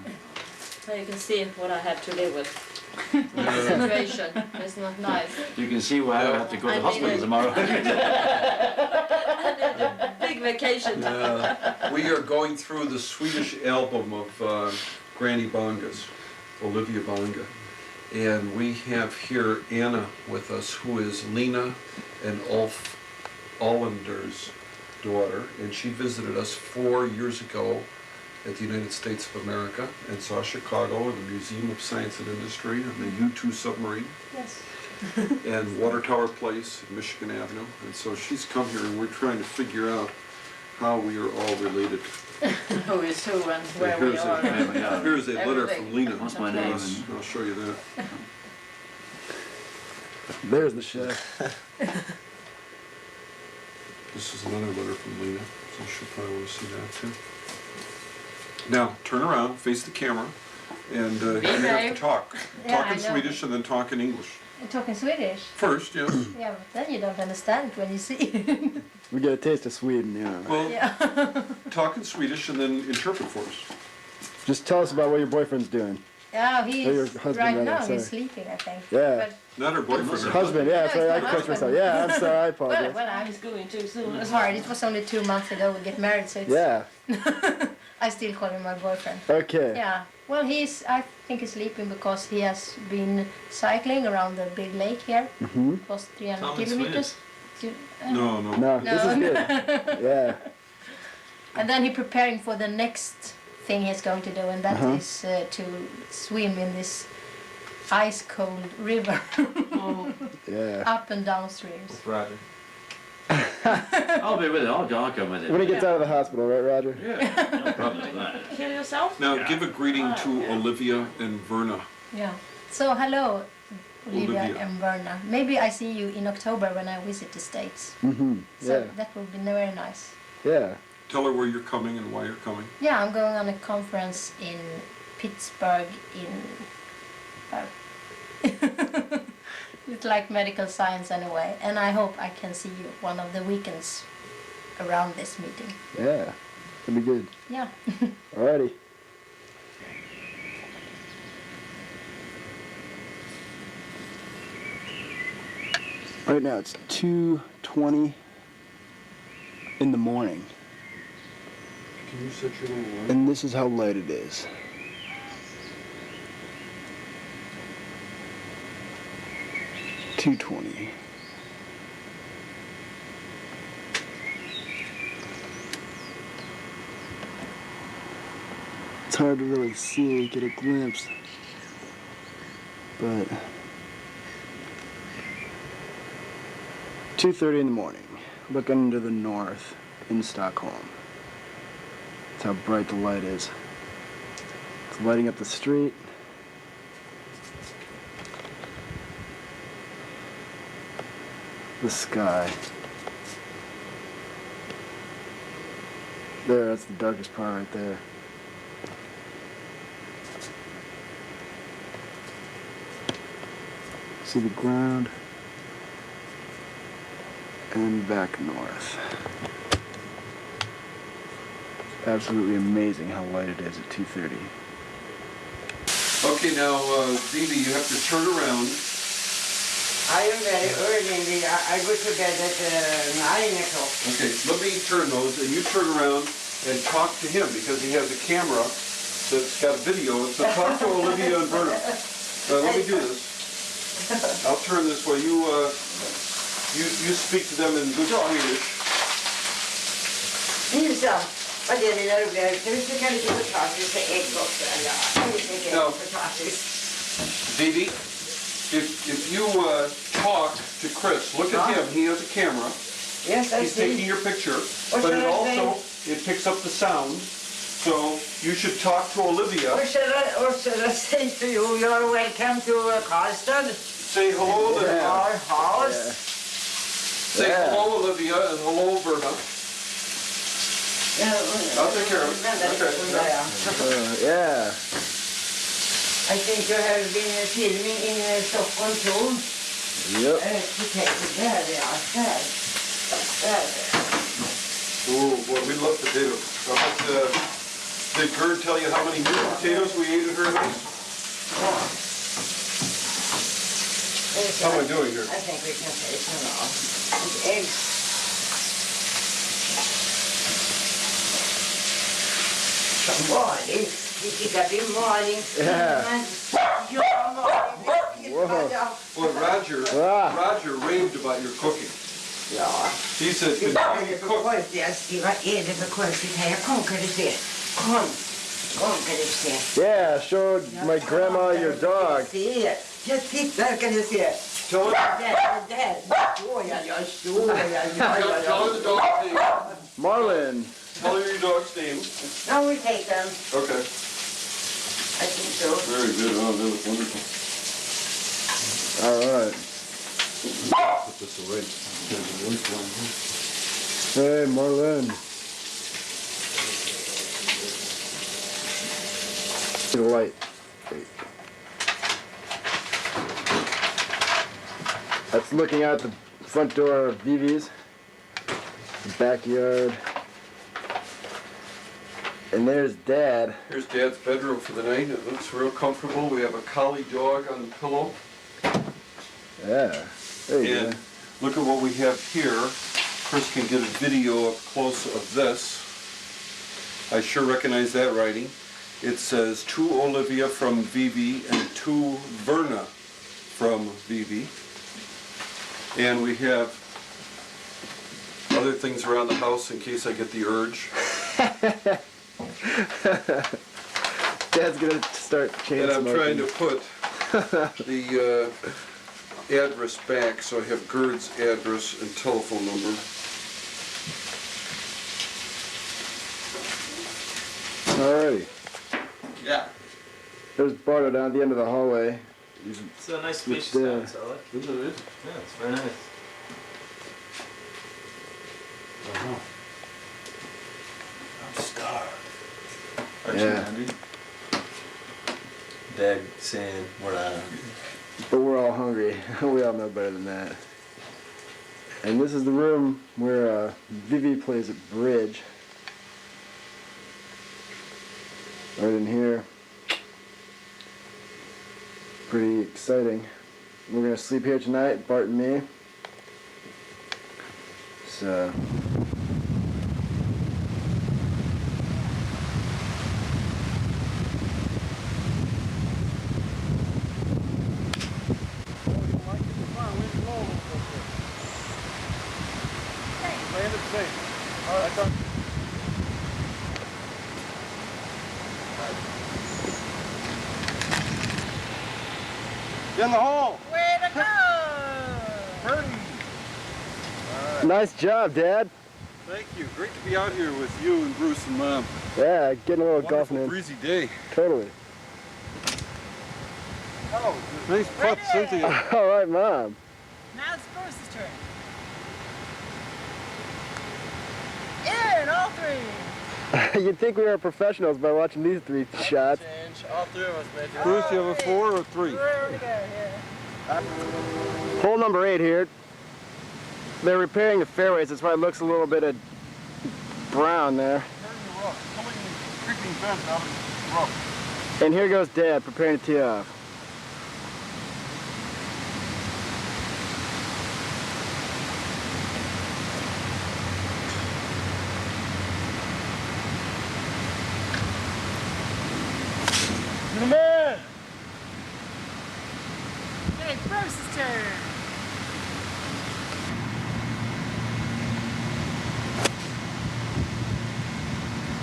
Speaker 15: So you can see what I have to live with. The situation is not nice.
Speaker 14: You can see why I have to go to hospital tomorrow.
Speaker 15: I need a big vacation.
Speaker 3: We are going through the Swedish album of Granny Bongas, Olivia Bonga. And we have here Anna with us, who is Lena and Ulf Lena's daughter. And she visited us 4 years ago at the United States of America and saw Chicago and the Museum of Science and Industry and the U-2 submarine.
Speaker 15: Yes.
Speaker 3: And Water Tower Place at Michigan Avenue. And so she's come here and we're trying to figure out how we are all related.
Speaker 15: Who is who and where we are.
Speaker 3: Here's a letter from Lena.
Speaker 14: What's my name?
Speaker 3: I'll show you that.
Speaker 1: There's the chef.
Speaker 3: This is another letter from Lena, so she'll probably want to see that too. Now, turn around, face the camera, and you have to talk.
Speaker 16: Yeah,
Speaker 3: Talk
Speaker 16: I
Speaker 3: in
Speaker 16: know.
Speaker 3: Swedish and then talk in English.
Speaker 16: Talking Swedish?
Speaker 3: First, yes.
Speaker 16: Yeah, but then you don't understand when you see.
Speaker 1: We get a taste of Sweden, you know.
Speaker 3: Well,
Speaker 16: Yeah.
Speaker 3: talk in Swedish and then interpret for us.
Speaker 1: Just tell us about what your boyfriend's doing.
Speaker 16: Yeah,
Speaker 1: Or your
Speaker 16: he's
Speaker 1: husband,
Speaker 16: right
Speaker 1: rather,
Speaker 16: now.
Speaker 1: sorry.
Speaker 16: He's sleeping, I think.
Speaker 1: Yeah.
Speaker 16: But,
Speaker 3: Not her boyfriend. Her
Speaker 1: Husband, yeah, sorry, I
Speaker 16: it's my
Speaker 1: correct myself.
Speaker 16: husband.
Speaker 1: Yeah, I'm sorry, I
Speaker 16: well,
Speaker 1: apologize.
Speaker 16: well,
Speaker 15: He's going too soon.
Speaker 16: it's hard. It was only 2 months ago we get married, so it's.
Speaker 1: Yeah,
Speaker 16: I still call him my boyfriend.
Speaker 1: okay.
Speaker 16: Yeah. Well, I think he's sleeping because he has been cycling around the big lake here.
Speaker 1: Mm-hmm.
Speaker 16: It was 300
Speaker 3: Tom and
Speaker 16: kilometers.
Speaker 3: No.
Speaker 1: No, this is good. Yeah.
Speaker 16: And then he's preparing for the next thing he's going to do, and that
Speaker 1: Uh-huh.
Speaker 16: is to swim in this ice-cold river.
Speaker 1: Yeah.
Speaker 16: Up and down streams.
Speaker 2: Roger.
Speaker 14: I'll be with it. I'll come with it.
Speaker 1: When he gets out of the hospital, right, Roger?
Speaker 14: Yeah, no problem with that.
Speaker 15: Kill yourself?
Speaker 3: Now, give a greeting to Olivia and Verna.
Speaker 16: Yeah. So hello, Olivia
Speaker 3: Olivia.
Speaker 16: and Verna. Maybe I see you in October when I visit the States.
Speaker 1: Mm-hmm.
Speaker 16: So
Speaker 1: Yeah.
Speaker 16: that will be very nice.
Speaker 1: Yeah.
Speaker 3: Tell her where you're coming and why you're coming.
Speaker 16: Yeah, I'm going on a conference in Pittsburgh in. It's like medical science anyway, and I hope I can see you one of the weekends around this meeting.
Speaker 1: Yeah. That'd be good.
Speaker 16: Yeah.
Speaker 1: Alrighty. Right now it's 2:20 in the morning,
Speaker 3: Can you set your little light?
Speaker 1: and this is how light it is. $2:20. It's hard to really see, get a glimpse, but 2:30 in the morning, looking to the north in Stockholm. That's how bright the light is. It's lighting up the street. The sky. There, that's the darkest part right there. See the ground. And back north. Absolutely amazing how light it is at 2:30.
Speaker 3: Okay, now, Vivi, you have to turn around.
Speaker 17: I am very early. I go to bed at 9 o'clock.
Speaker 3: Okay, let me turn those, and you turn around and talk to him, because he has a camera that's got video. So talk to Olivia and Verna. Let me do this. I'll turn this way. You speak to them in good Swedish.
Speaker 17: Nilsson, vad det lilla roliga. Ska vi försöka lite potatis för ägg också? Ja, vi försöker
Speaker 3: No.
Speaker 17: potatis.
Speaker 3: Vivi, if you talk to Chris, look at him. He has a camera.
Speaker 17: Yes, I
Speaker 3: He's
Speaker 17: see.
Speaker 3: taking your picture,
Speaker 17: What
Speaker 3: but
Speaker 17: shall
Speaker 3: it
Speaker 17: I
Speaker 3: also it picks up the sound. So you should talk to Olivia.
Speaker 17: What shall I say to you? You are welcome to Karlstad.
Speaker 3: Say hello to
Speaker 17: our house.
Speaker 3: Say hello, Olivia, and hello, Verna. I'll take care of it. Okay.
Speaker 1: Yeah.
Speaker 17: I think you have been filming in Stockholm too.
Speaker 1: Yep.
Speaker 17: There.
Speaker 3: Oh, boy, we love potatoes. Did Gerd tell you how many meat potatoes we ate at her house? How am I doing here?
Speaker 17: I think we can taste them all. It's eggs. Morning. Det ska bli morning.
Speaker 3: Boy, Roger raved about your cooking.
Speaker 17: Ja.
Speaker 3: He said,
Speaker 17: Vad är det för konstigt här? Kom kan du se. Kom kan du se.
Speaker 1: Yeah, showed my grandma your dog.
Speaker 17: Jag tittar kan du se.
Speaker 3: Tell her.
Speaker 17: Där. Tell
Speaker 3: her the dog's name.
Speaker 1: Marlin.
Speaker 3: Tell her your dog's name.
Speaker 17: No, we take them.
Speaker 3: Okay.
Speaker 17: I think so.
Speaker 3: Very good. Oh, they look wonderful.
Speaker 1: All right.
Speaker 3: Put this away.
Speaker 1: Hey, Marlin. The light. That's looking out the front door of Vivi's, the backyard. And there's Dad.
Speaker 3: Here's Dad's bedroom for the night. It looks real comfortable. We have a collie dog on the pillow.
Speaker 1: Yeah. There you
Speaker 3: And
Speaker 1: go.
Speaker 3: look at what we have here. Chris can get a video up close of this. I sure recognize that writing. It says, to Olivia from Vivi and to Verna from Vivi. And we have other things around the house in case I get the urge.
Speaker 1: Dad's gonna start chain
Speaker 3: And I'm
Speaker 1: smoking.
Speaker 3: trying to put the address back, so I have Gerd's address and telephone number.
Speaker 1: Alrighty.
Speaker 2: Yeah.
Speaker 1: There's Bart down at the end of the hallway.
Speaker 2: It's a nice
Speaker 1: with
Speaker 2: spacious
Speaker 1: Dad.
Speaker 2: house, I like it. Yeah, it's very nice. I'm starved. Aren't you
Speaker 1: Yeah.
Speaker 2: hungry? Dad saying we're not hungry.
Speaker 1: But we're all hungry. We all know better than that. And this is the room where Vivi plays at bridge. Right in here. Pretty exciting. We're gonna sleep here tonight, Bart and me. So.
Speaker 8: Landed safe. All right, done. Get in the hole.
Speaker 6: Way to go!
Speaker 8: Birdie.
Speaker 1: Nice job, Dad.
Speaker 11: Thank you. Great to be out here with you and Bruce and Mom.
Speaker 1: Yeah, getting a little
Speaker 11: Wonderful
Speaker 1: golfing in.
Speaker 11: breezy day.
Speaker 1: Totally.
Speaker 8: Oh,
Speaker 11: nice putt, Cynthia.
Speaker 1: All right, Mom.
Speaker 6: Now it's Bruce's turn. In, all three.
Speaker 1: You'd think we were professionals by watching these three shots.
Speaker 8: change. All three of us made it.
Speaker 11: Bruce, you have a 4 or a 3?
Speaker 6: There we go, yeah.
Speaker 1: Hole number 8 here. They're repairing the fairways. That's why it looks a little bit of brown there.
Speaker 8: Creeping bend out of the rough.
Speaker 1: And here goes Dad preparing to tee off.
Speaker 8: Come in.
Speaker 6: Okay, Bruce's turn.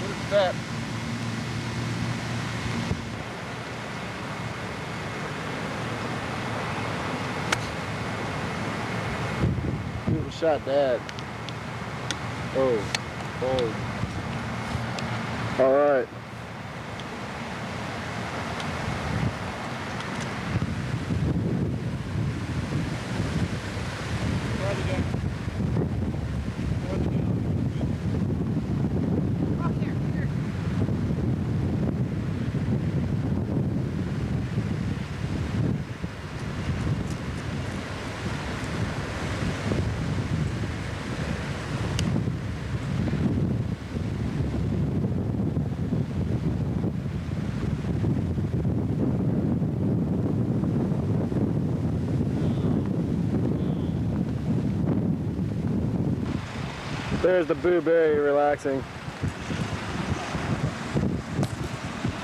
Speaker 8: What is that?
Speaker 1: Beautiful shot, Dad. Oh. All right. There's the blueberry relaxing.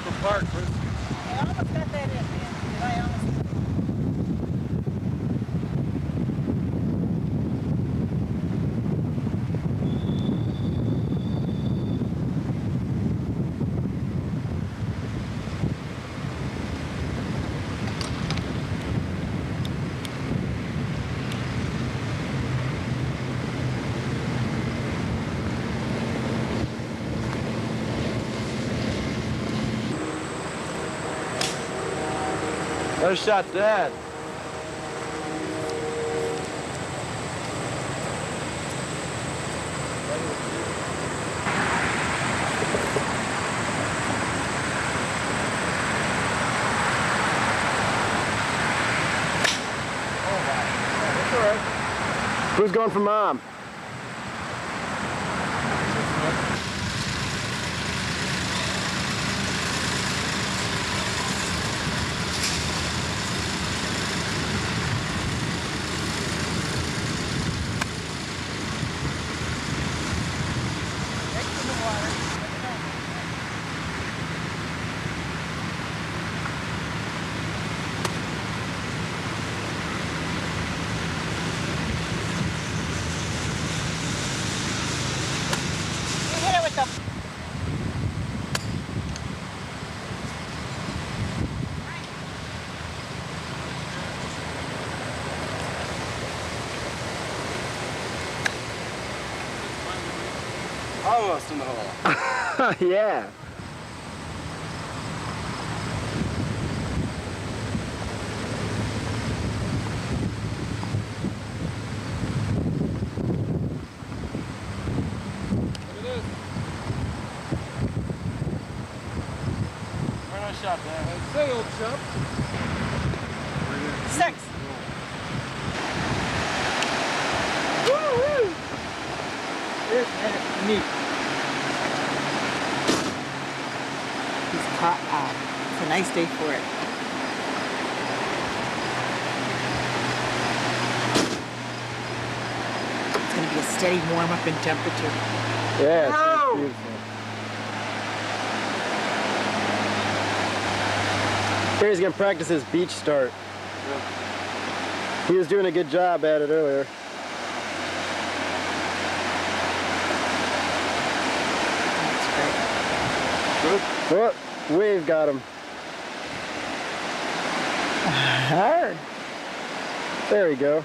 Speaker 11: The park, Chris.
Speaker 6: I almost got that in, man. Did I almost?
Speaker 8: Another shot, Dad.
Speaker 1: Who's going for Mom?
Speaker 9: Almost in the hole.
Speaker 1: Yeah.
Speaker 8: Nice shot, Dad.
Speaker 11: Sail, chap.
Speaker 6: 6.
Speaker 8: Woo-woo! Neat.
Speaker 6: It's a nice day for it. It's going to be a steady warm up in temperature.
Speaker 1: Yeah, it's
Speaker 6: No!
Speaker 1: beautiful. Here he's gonna practice his beach start. He was doing a good job at it earlier. Oh, wave got him.
Speaker 6: Hard.
Speaker 1: There we go.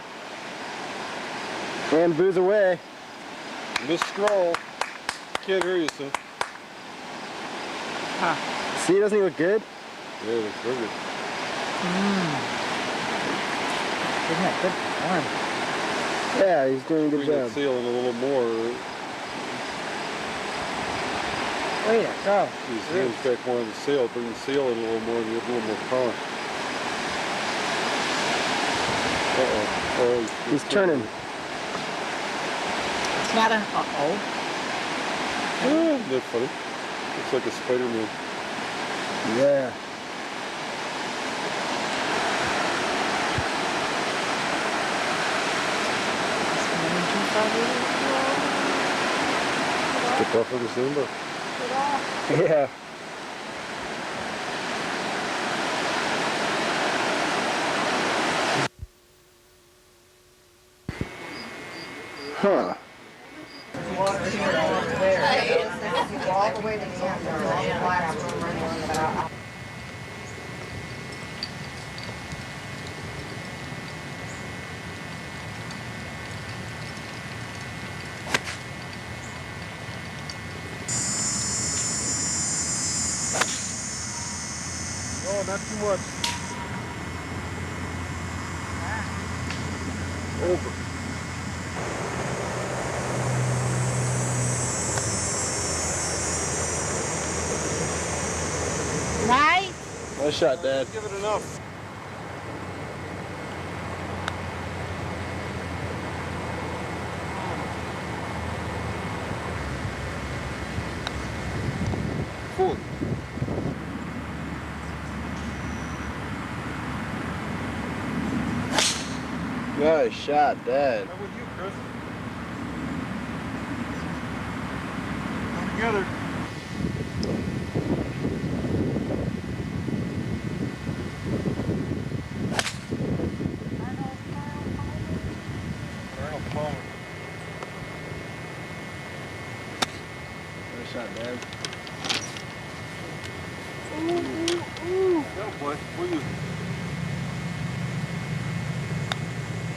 Speaker 1: And booze away.
Speaker 11: Miss Stroll. Can't hear you, son.
Speaker 6: Huh.
Speaker 1: See, doesn't he look good?
Speaker 11: Yeah, it looks very good.
Speaker 6: Isn't that good form?
Speaker 1: Yeah, he's doing a good
Speaker 11: Bring that
Speaker 1: job.
Speaker 11: sail in a little more.
Speaker 6: Way to go.
Speaker 11: His hands back more on the sail. Bring the sail in a little more and you have a little more power. Uh-oh. Oh,
Speaker 1: He's turning.
Speaker 6: It's not an uh-oh.
Speaker 11: Oh, isn't that funny? Looks like a Spider-Man.
Speaker 1: Yeah.
Speaker 11: The buffer to Zumba.
Speaker 1: Yeah. Huh.
Speaker 17: All the way to the end.
Speaker 11: Oh, not too much. Over.
Speaker 6: Nice.
Speaker 1: Nice shot, Dad.
Speaker 11: Give it enough. Full.
Speaker 1: Nice shot, Dad.
Speaker 11: How about you, Chris? together.
Speaker 1: Nice shot, Dad.
Speaker 11: Ooh. Go, boy. Will you?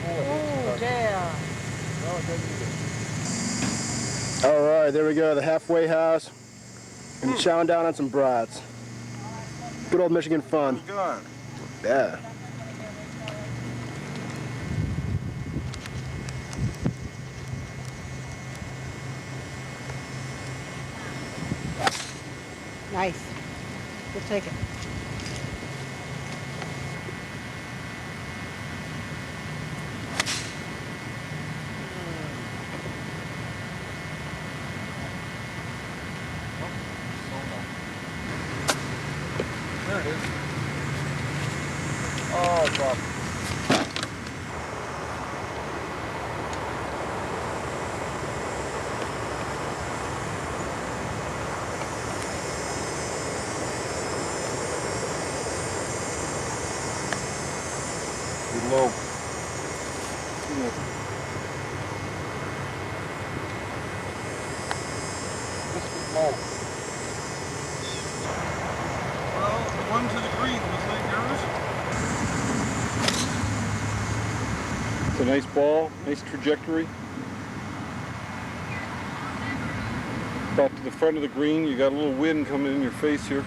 Speaker 17: Oh, yeah.
Speaker 11: No, it doesn't either.
Speaker 1: All right, there we go, the halfway house. And chowing down on some brats. Good old Michigan fun.
Speaker 11: Gone.
Speaker 1: Yeah.
Speaker 17: Nice. We'll take it.
Speaker 11: There it is. Oh, fuck. Too low. Too low. This was low. Well, one to the green, was that yours? It's a nice ball, nice trajectory. About to the front of the green, you got a little wind coming in your face here.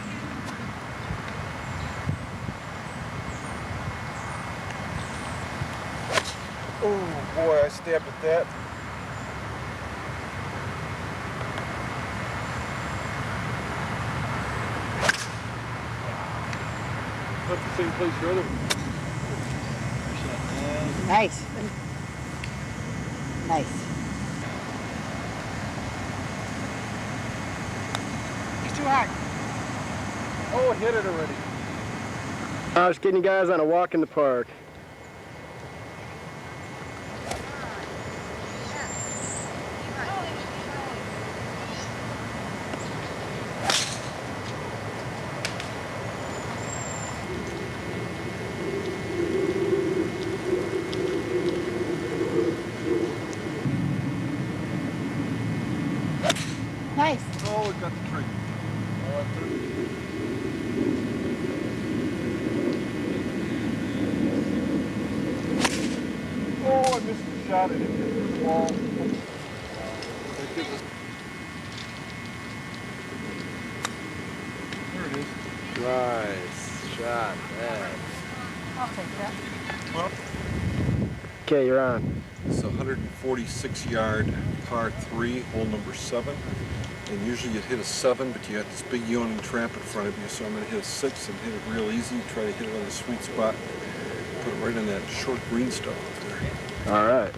Speaker 11: Oh boy, I stabbed at that. That's the same place your other one.
Speaker 17: Nice. Nice. He's too high.
Speaker 11: Oh, it hit it already.
Speaker 1: I was getting you guys on a walk in the park.
Speaker 17: Nice.
Speaker 11: Oh, it got the tree. Oh, it threw. Oh, I missed the shot. I didn't get through the wall. There it is.
Speaker 1: Nice shot, Dad.
Speaker 17: I'll take that.
Speaker 11: Well,
Speaker 1: Okay, you're on.
Speaker 11: it's a 146-yard par 3, hole number 7. And usually you'd hit a 7, but you got this big yawning trap in front of you, so I'm going to hit a 6 and hit it real easy. Try to hit it on the sweet spot. Put it right in that short green stuff up there.
Speaker 1: All right.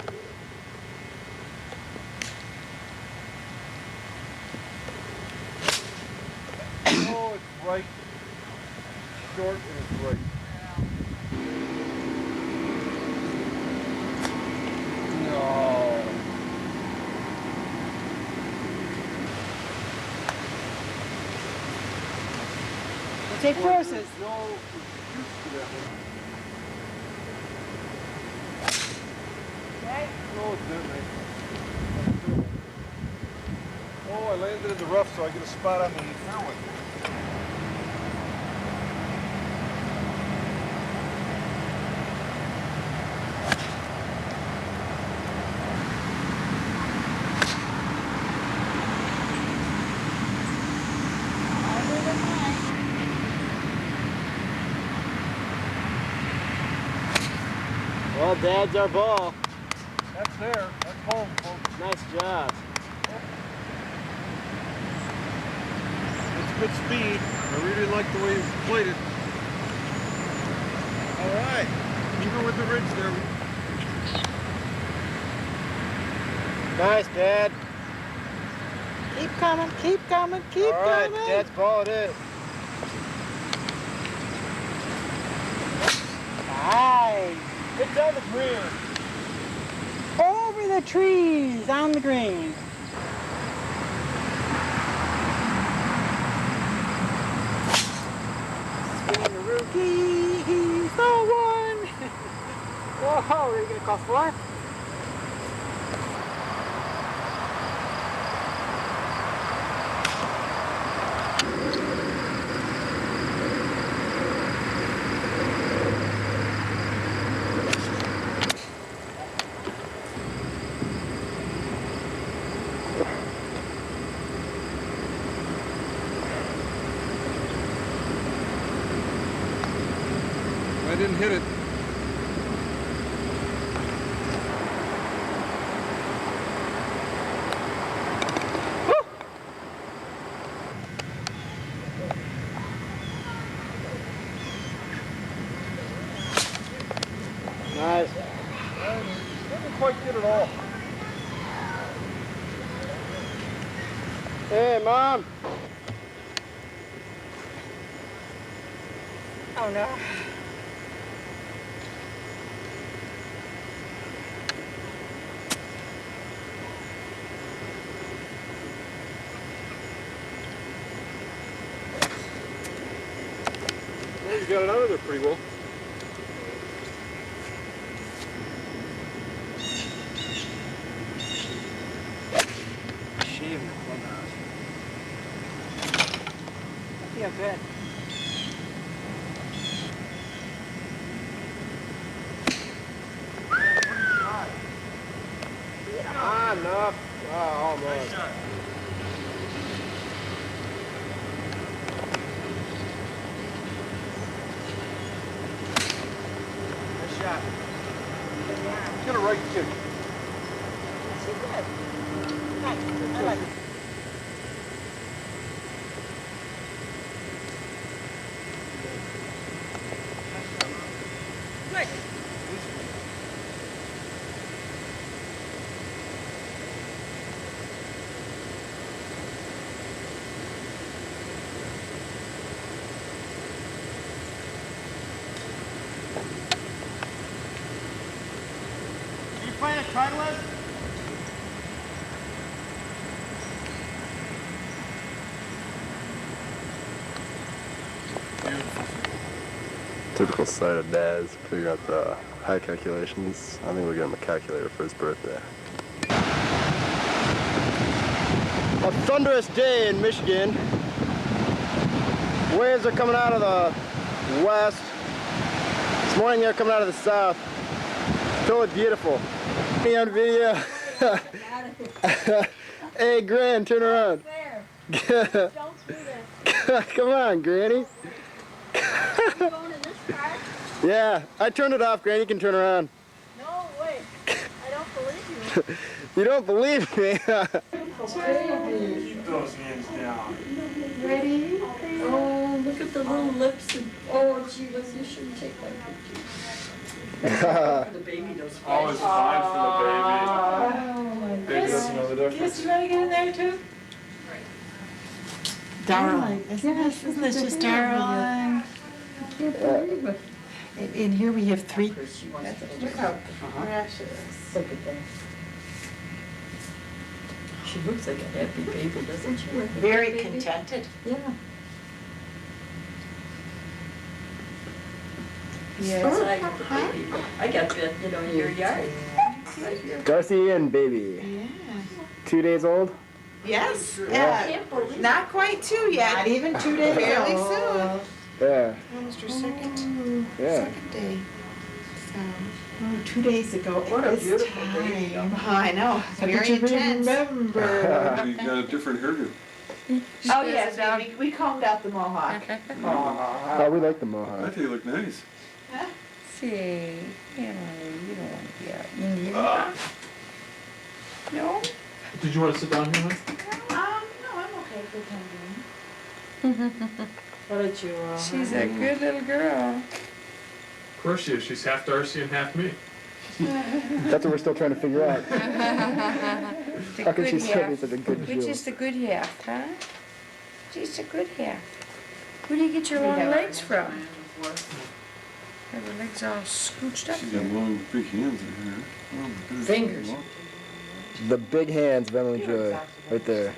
Speaker 11: Oh, it's right. Short and it's right. No.
Speaker 17: We'll take forces.
Speaker 11: No, juice to that one. Oh, it's that nice. Oh, I landed in the rough, so I get a spot on the fairway.
Speaker 1: Well, Dad's our ball.
Speaker 11: That's there. That's home, folks.
Speaker 1: Nice job.
Speaker 11: It's good speed. I really like the way you played it. All right. Even with the ridge there.
Speaker 1: Nice, Dad.
Speaker 17: Keep coming, keep coming, keep
Speaker 1: All right,
Speaker 17: coming.
Speaker 1: Dad's ball it is.
Speaker 17: Nice.
Speaker 1: It's on the green.
Speaker 17: Over the trees, on the green.
Speaker 1: He's the one! Whoa, are you gonna call for?
Speaker 11: I didn't hit it.
Speaker 1: Nice.
Speaker 11: Didn't quite get it all.
Speaker 1: Hey, Mom.
Speaker 6: Oh no.
Speaker 11: Well, you got it out of there pretty well.
Speaker 1: Shaving the clubhouse. I feel good. Ah, enough. Oh, almost. Nice shot.
Speaker 11: Get a right kick.
Speaker 6: She did. Nice. I like it. Good.
Speaker 1: Are you playing a Titleist?
Speaker 18: Typical sight of dads, figure out the height calculations. I think we'll get him a calculator for his birthday.
Speaker 1: A thunderous day in Michigan. Waves are coming out of the west. This morning they're coming out of the south. Totally beautiful. Me on video. Hey, Gran, turn around. Come on, Granny. Yeah, I turned it off, Granny. You can turn around.
Speaker 6: No way. I don't believe you.
Speaker 1: You don't believe me?
Speaker 3: Keep those hands down.
Speaker 15: Ready? Oh, look at the little lips. And, oh, gee, you shouldn't take my picture. For the baby does fine.
Speaker 3: Always fine for the baby.
Speaker 15: Oh, my
Speaker 3: Baby doesn't know the difference.
Speaker 6: Yes, you want to get in there too?
Speaker 7: Darling. Isn't this just darling?
Speaker 15: I can't believe it.
Speaker 7: In here we have three.
Speaker 6: Look how precious.
Speaker 15: Look at that. She looks like a happy baby, doesn't she? Like a
Speaker 7: Very
Speaker 15: baby?
Speaker 7: contented.
Speaker 15: Yeah.
Speaker 6: Yes.
Speaker 15: It's like the baby. I got that, in your yard. Right here.
Speaker 1: Garcia and baby.
Speaker 7: Yeah.
Speaker 1: 2 days old?
Speaker 7: Yes.
Speaker 15: I can't believe it.
Speaker 7: Not quite 2 yet. Not even 2 days. Fairly soon.
Speaker 1: Yeah.
Speaker 7: Almost your second day. So, 2 days ago.
Speaker 15: What a
Speaker 7: It's
Speaker 15: beautiful baby.
Speaker 7: time. I know. It's very intense.
Speaker 11: Remember. You got a different hairdo.
Speaker 7: Oh yes, we combed out the mohawk.
Speaker 1: Oh, we like the
Speaker 11: I
Speaker 1: mohawk.
Speaker 11: think you look nice.
Speaker 15: See, Emily, you don't want to get Indian. No?
Speaker 12: Did you want to sit down here, hon?
Speaker 7: No, I'm okay for the time being.
Speaker 6: What did you?
Speaker 15: She's a good little girl.
Speaker 12: Of course she is. She's half Darcy and half me.
Speaker 1: That's what we're still trying to figure out.
Speaker 15: The
Speaker 1: How can she
Speaker 15: good
Speaker 1: still be
Speaker 15: half.
Speaker 1: such a good
Speaker 15: Which
Speaker 1: Jill?
Speaker 15: is the good half, huh? She's the good half. Where do you get your long legs from? Have her legs all scooched up
Speaker 11: She's got
Speaker 15: here.
Speaker 11: long, big hands in her. Oh my goodness.
Speaker 15: Fingers.
Speaker 1: The big hands of Emily Joy, right there.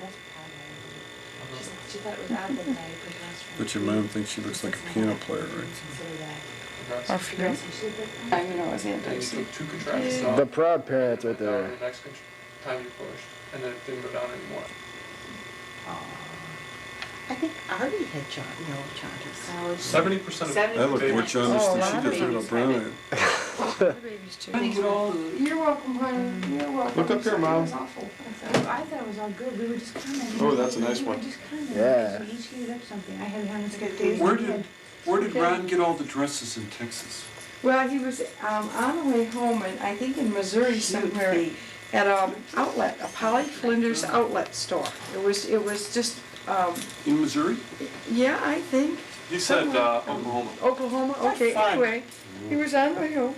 Speaker 6: She thought it was odd that I put last
Speaker 11: But your mom thinks she looks like a piano player, right?
Speaker 6: Or flute. I mean, I was interested.
Speaker 11: Two contracts.
Speaker 1: The proud parents right there.
Speaker 12: The next time you pushed, and then it didn't go down anymore.
Speaker 7: I think Artie had jaundice.
Speaker 12: 70% of
Speaker 11: I look more jaundiced than she does about brown eyes.
Speaker 6: You're welcome, honey. You're welcome.
Speaker 11: Look up here, Mom.
Speaker 6: I thought it was all good. We were just commenting.
Speaker 11: Oh, that's a nice one.
Speaker 1: Yeah.
Speaker 6: We each gave up something. I had one.
Speaker 3: Where did Ron get all the dresses in Texas?
Speaker 6: Well, he was on the way home, and I think in Missouri somewhere, at an outlet, a Polly Flinders outlet store. It was just.
Speaker 3: In Missouri?
Speaker 6: Yeah, I think.
Speaker 12: You said Oklahoma.
Speaker 6: Oklahoma. Okay. Anyway, he was on the way home,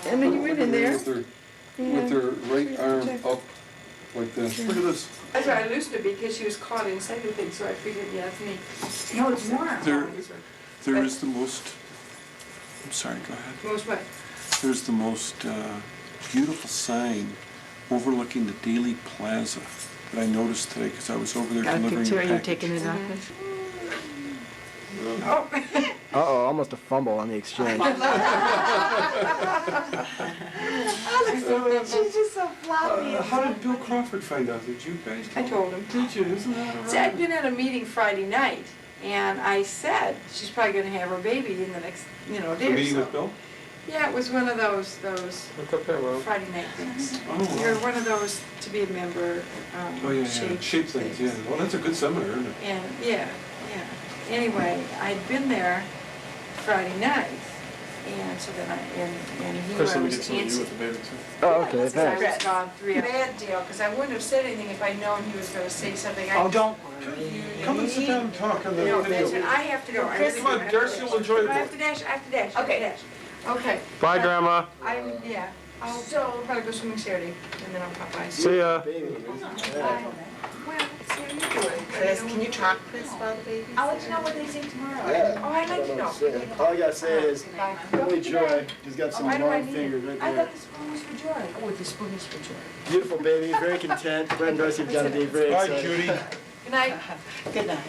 Speaker 6: and then he went in there.
Speaker 11: With her right arm up like this. Look at this.
Speaker 6: That's why I loosened it because she was caught inside the thing, so I figured, yeah, it's me. No, it's warm.
Speaker 3: There is the most. I'm sorry. Go ahead.
Speaker 6: Most what?
Speaker 3: There's the most beautiful sign overlooking the Daily Plaza that I noticed today because I was over there delivering the package.
Speaker 6: Are you taking it off? Oh.
Speaker 1: Uh-oh, almost a fumble on the exchange.
Speaker 6: She's just so floppy.
Speaker 3: How did Bill Crawford find out? Did you guys?
Speaker 6: I told him.
Speaker 3: Did you? Isn't that all right?
Speaker 6: See, I'd been at a meeting Friday night, and I said she's probably going to have her baby in the next, day or
Speaker 3: Meeting
Speaker 6: so.
Speaker 3: with Bill?
Speaker 6: Yeah, it was one of those
Speaker 12: Look up here, Will.
Speaker 6: Friday night things.
Speaker 3: Oh, wow.
Speaker 6: Or one of those to be a member.
Speaker 3: Oh, yeah. Shape things, yeah. Well, that's a good seminar, isn't it?
Speaker 6: And yeah. Anyway, I'd been there Friday night, and so then and he
Speaker 12: Chris, let me
Speaker 6: was
Speaker 12: get some of you
Speaker 6: answering.
Speaker 12: with the baby too.
Speaker 1: Oh, okay,
Speaker 6: Because I
Speaker 1: thanks.
Speaker 6: read on 3. Bad deal, because I wouldn't have said anything if I'd known he was going to say something.
Speaker 7: Don't
Speaker 6: worry.
Speaker 11: Come and sit down and talk on the
Speaker 6: No,
Speaker 11: video.
Speaker 6: that's it. I have to go. I really
Speaker 11: Come on,
Speaker 6: do have
Speaker 11: Darcy
Speaker 6: to
Speaker 11: will
Speaker 6: dash.
Speaker 11: enjoy the
Speaker 6: I have to dash. Okay. Okay.
Speaker 1: Bye, Grandma.
Speaker 6: Yeah. I'll probably go swimming Saturday, and then I'll pop by.
Speaker 1: See ya.
Speaker 6: Well, let's see how you doing.
Speaker 7: Chris, can you talk Chris about the baby?
Speaker 6: I'll let you know what they say tomorrow.
Speaker 1: Yeah.
Speaker 6: Oh, I'd like to know.
Speaker 1: All I gotta say is, Emily Joy has got some
Speaker 6: Why do I
Speaker 1: long
Speaker 6: need
Speaker 1: fingers
Speaker 6: it?
Speaker 1: right
Speaker 6: I
Speaker 1: there.
Speaker 6: thought the spoon was for Joy. Oh, the spoon is for Joy.
Speaker 1: Beautiful baby, very content. Brett and Darcy have got to be very
Speaker 11: Bye,
Speaker 1: excited.
Speaker 11: Judy.
Speaker 6: Good night.
Speaker 7: Good night.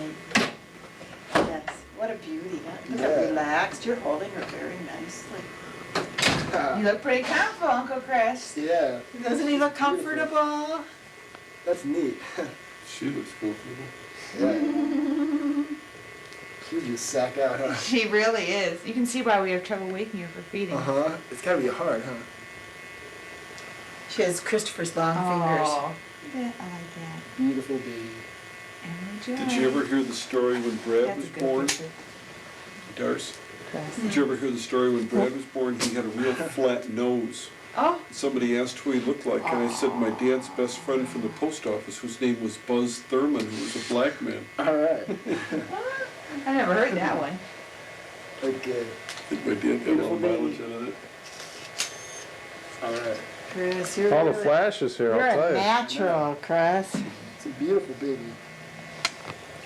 Speaker 7: Yes, what a beauty. Look how relaxed. You're holding her very nicely. You look pretty comfortable, Uncle Chris.
Speaker 1: Yeah.
Speaker 7: Doesn't he look comfortable?
Speaker 1: That's neat.
Speaker 11: She looks comfortable.
Speaker 1: Yeah. She just sack out, huh?
Speaker 6: She really is. You can see why we have trouble waking her for feeding.
Speaker 1: Uh-huh. It's gotta be hard, huh?
Speaker 7: She has Christopher's long fingers.
Speaker 6: Yeah, I like that.
Speaker 1: Beautiful baby.
Speaker 6: Emily Joy.
Speaker 3: Did you ever hear the story when Brad was born? Darce? Did you ever hear the story when Brad was born? He had a real flat nose.
Speaker 6: Oh.
Speaker 3: Somebody asked who he looked like, and I said my dad's best friend from the post office, whose name was Buzz Thurman, who was a black man.
Speaker 1: All right.
Speaker 6: I never heard that one.
Speaker 1: Okay.
Speaker 3: I think my dad got a lot of mileage out of it.
Speaker 1: All right.
Speaker 7: Chris, you're
Speaker 1: All the
Speaker 7: really-
Speaker 1: flashes here,
Speaker 7: You're
Speaker 1: I'll tell
Speaker 7: a
Speaker 1: you.
Speaker 7: natural, Chris.
Speaker 1: It's a beautiful baby.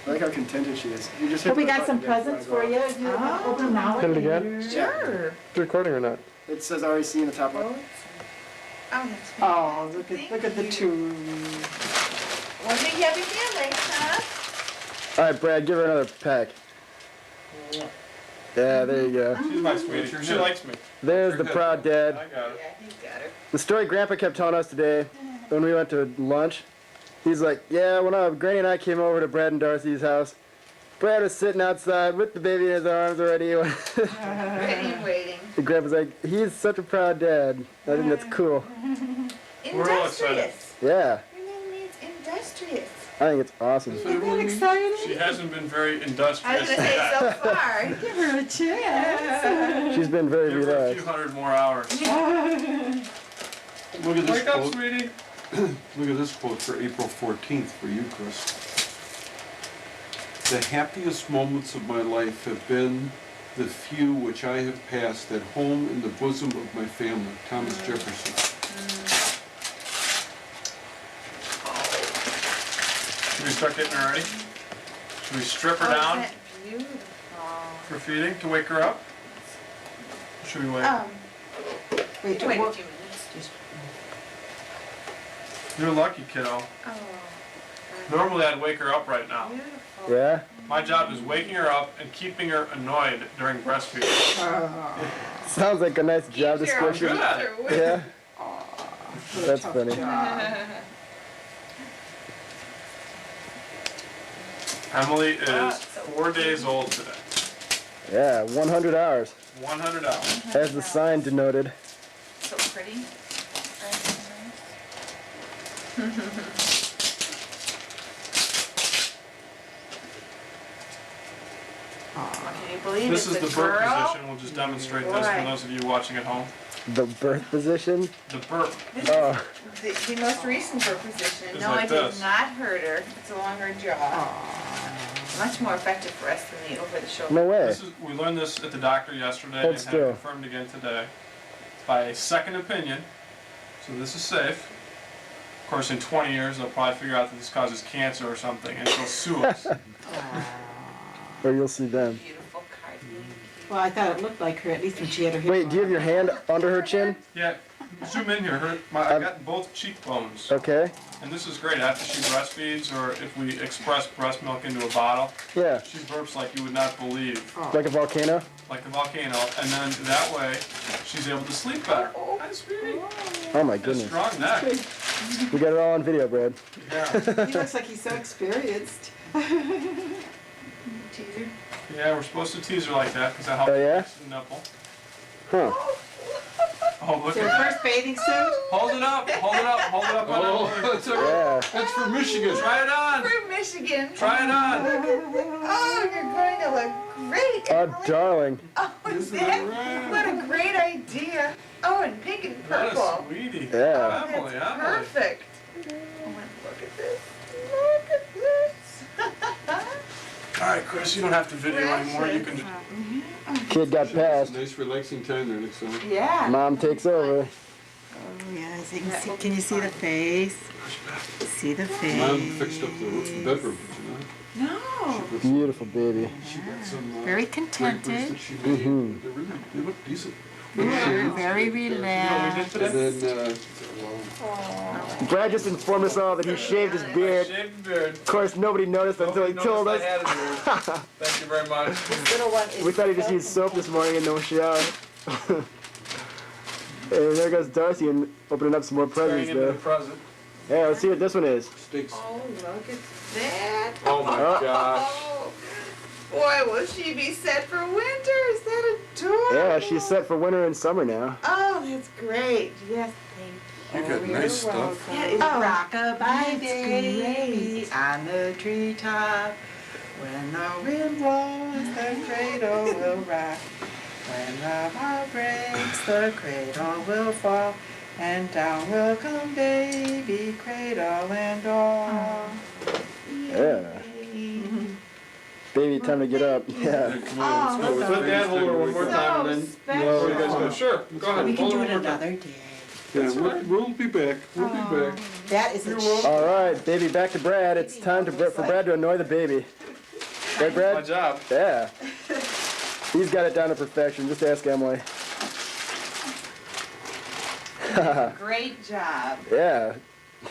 Speaker 1: I like how contented she is. You just hit
Speaker 7: Well, we
Speaker 1: the
Speaker 7: got
Speaker 1: button
Speaker 7: some
Speaker 1: again before
Speaker 7: presents
Speaker 1: I
Speaker 7: for
Speaker 1: go.
Speaker 7: you. If you open them now.
Speaker 1: Hit it again?
Speaker 7: Sure.
Speaker 1: It's recording or not? It says REC in the top left.
Speaker 7: Oh, look at the two.
Speaker 6: One big happy family, huh?
Speaker 1: All right, Brad, give her another pack. Yeah, there you go.
Speaker 12: She's my sweetie. She likes me.
Speaker 1: There's the proud dad.
Speaker 12: I got it.
Speaker 1: The story Grandpa kept telling us today when we went to lunch, he's like, yeah, when Granny and I came over to Brad and Darcy's house, Brad was sitting outside with the baby in his arms already.
Speaker 6: Ready and waiting.
Speaker 1: And Grandpa's like, he's such a proud dad. I think that's cool.
Speaker 12: We're all excited.
Speaker 1: Yeah,
Speaker 6: Your name means industrious.
Speaker 1: I think it's awesome.
Speaker 6: Isn't that exciting?
Speaker 12: She hasn't been very industrious.
Speaker 6: I was going to say so far. Give her a chance.
Speaker 1: She's been very
Speaker 12: Give her a few
Speaker 1: relaxed.
Speaker 12: hundred more hours.
Speaker 3: Look at this
Speaker 12: Wake up,
Speaker 3: quote.
Speaker 12: sweetie.
Speaker 3: Look at this quote for April 14th for you, Chris. The happiest moments of my life have been the few which I have passed at home in the bosom of my family. Thomas Jefferson.
Speaker 12: Should we start getting her ready? Should we strip her down for feeding to wake her up? Or should we wait?
Speaker 7: Wait,
Speaker 6: Wait a
Speaker 7: what-
Speaker 6: few minutes.
Speaker 12: You're lucky, kiddo.
Speaker 6: Oh,
Speaker 19: Normally I'd wake her up right now.
Speaker 1: Yeah?
Speaker 19: My job is waking her up and keeping her annoyed during breastfeeding.
Speaker 1: Sounds like a nice job description.
Speaker 19: I'm good at it.
Speaker 1: Yeah? That's funny.
Speaker 19: Emily is 4 days old today.
Speaker 1: Yeah, 100 hours.
Speaker 19: 100 hours.
Speaker 1: As the sign denoted.
Speaker 7: So pretty. Can you believe
Speaker 19: This
Speaker 7: it's
Speaker 19: is the
Speaker 7: a
Speaker 19: birth
Speaker 7: girl?
Speaker 19: position. We'll just demonstrate this for those of you watching at home.
Speaker 1: The birth position?
Speaker 19: The birth.
Speaker 1: Oh.
Speaker 7: The most recent birth position.
Speaker 19: It's
Speaker 7: No,
Speaker 19: like
Speaker 7: I did
Speaker 19: this.
Speaker 7: not hurt her. It's along her jaw. Much more effective for us than the over the shoulder.
Speaker 1: No way.
Speaker 19: We learned this at the doctor yesterday
Speaker 1: Hold
Speaker 19: and had
Speaker 1: still.
Speaker 19: it confirmed again today. By a second opinion. So this is safe. Of course, in 20 years, they'll probably figure out that this causes cancer or something, and she'll sue us.
Speaker 1: Or you'll see them.
Speaker 7: Well, I thought it looked like her, at least when she had her hip.
Speaker 1: Wait, do you have your hand under her chin?
Speaker 19: Yeah, zoom in here. I got both cheekbones.
Speaker 1: Okay.
Speaker 19: And this is great. After she breastfeeds, or if we express breast milk into a bottle,
Speaker 1: Yeah.
Speaker 19: she burps like you would not believe.
Speaker 1: Like a volcano?
Speaker 19: Like a volcano. And then that way, she's able to sleep better. Hi, sweetie.
Speaker 1: Oh my
Speaker 19: Got a
Speaker 1: goodness.
Speaker 19: strong neck.
Speaker 1: We got it all on video, Brad.
Speaker 19: Yeah.
Speaker 7: He looks like he's so experienced. Teaser.
Speaker 19: Yeah, we're supposed to tease her like that because that helps
Speaker 1: Oh, yeah?
Speaker 19: fix the nipple.
Speaker 1: Huh.
Speaker 19: Oh, look
Speaker 7: Their
Speaker 19: at that.
Speaker 7: first bathing suit?
Speaker 19: Hold it up, hold it up, hold it up.
Speaker 11: Oh,
Speaker 19: that's
Speaker 11: That's for Michigan.
Speaker 19: Try it on.
Speaker 7: From Michigan.
Speaker 19: Try it on.
Speaker 7: Oh, you're going to look great.
Speaker 1: Oh, darling.
Speaker 7: Oh, what a great idea. Oh, and pink and purple.
Speaker 19: What a sweetie.
Speaker 1: Yeah.
Speaker 19: Emily, Emily.
Speaker 7: Perfect. Oh, and look at this. Look at this.
Speaker 19: All right, Chris, you don't have to video anymore. You can just...
Speaker 1: Kid got passed.
Speaker 11: Nice relaxing time there next summer.
Speaker 7: Yeah.
Speaker 1: Mom takes over.
Speaker 7: Oh, yeah. So you can, see, can you see the face? See the face.
Speaker 11: Mom fixed up the bedroom, you know?
Speaker 7: No.
Speaker 1: Beautiful baby.
Speaker 11: She got some
Speaker 7: Very
Speaker 11: draperies
Speaker 7: contented.
Speaker 11: that she made.
Speaker 1: Mhm.
Speaker 11: They look decent.
Speaker 7: Very relaxed.
Speaker 11: And then,
Speaker 1: Brad just informed us all that he shaved his beard.
Speaker 19: Shaved the beard.
Speaker 1: Of course, nobody noticed until he told us.
Speaker 19: Thank you very much.
Speaker 7: Little one is
Speaker 1: We thought he just used soap this morning and no shower. And there goes Darcy and opening up some more presents
Speaker 19: Turning into
Speaker 1: there.
Speaker 19: the present.
Speaker 1: Yeah, let's see what this one is.
Speaker 11: steaks.
Speaker 7: Oh, look at that.
Speaker 19: Oh my gosh.
Speaker 7: Oh, boy, will she be set for winter? Is that adorable?
Speaker 1: Yeah, she's set for winter and summer now.
Speaker 7: Oh, that's great. Yes, thank you.
Speaker 11: You got nice stuff.
Speaker 7: Yeah, it's rock-a-bye day on the treetop. When the wind blows, the cradle will rock. When the heart breaks, the cradle will fall. And down will come baby, cradle and all.
Speaker 1: Yeah. Baby, time to get up. Yeah.
Speaker 11: Come on, let's go.
Speaker 19: Let Dad hold her one more time and then you guys go. Sure, go ahead.
Speaker 7: We can
Speaker 19: Hold
Speaker 7: do
Speaker 19: her
Speaker 7: it
Speaker 19: one more time.
Speaker 7: another day.
Speaker 11: Yeah, we'll be back. We'll be back.
Speaker 7: That is a
Speaker 1: All right, baby, back to Brad. It's time for Brad to annoy the baby. Right, Brad?
Speaker 19: My job.
Speaker 1: Yeah. He's got it down to perfection. Just ask Emily.
Speaker 7: great job.
Speaker 1: Yeah.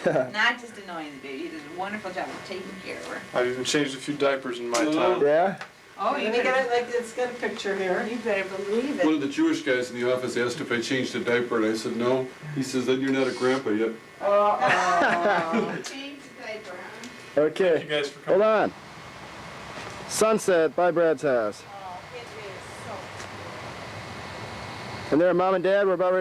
Speaker 7: Not just annoying the baby, you did a wonderful job of taking care of her.
Speaker 19: I've even changed a few diapers in my time.
Speaker 1: Yeah?
Speaker 7: Oh, you got it like it's got a picture here. You better believe it.
Speaker 11: One of the Jewish guys in the office asked if I changed a diaper, and I said no. He says, then you're not a grandpa yet.
Speaker 7: Change the diaper, huh?
Speaker 1: Okay.
Speaker 19: Thank you guys for coming.
Speaker 1: Hold on. Sunset by Brad's house.
Speaker 7: Oh, it is so
Speaker 1: And there, Mom and Dad, we're about ready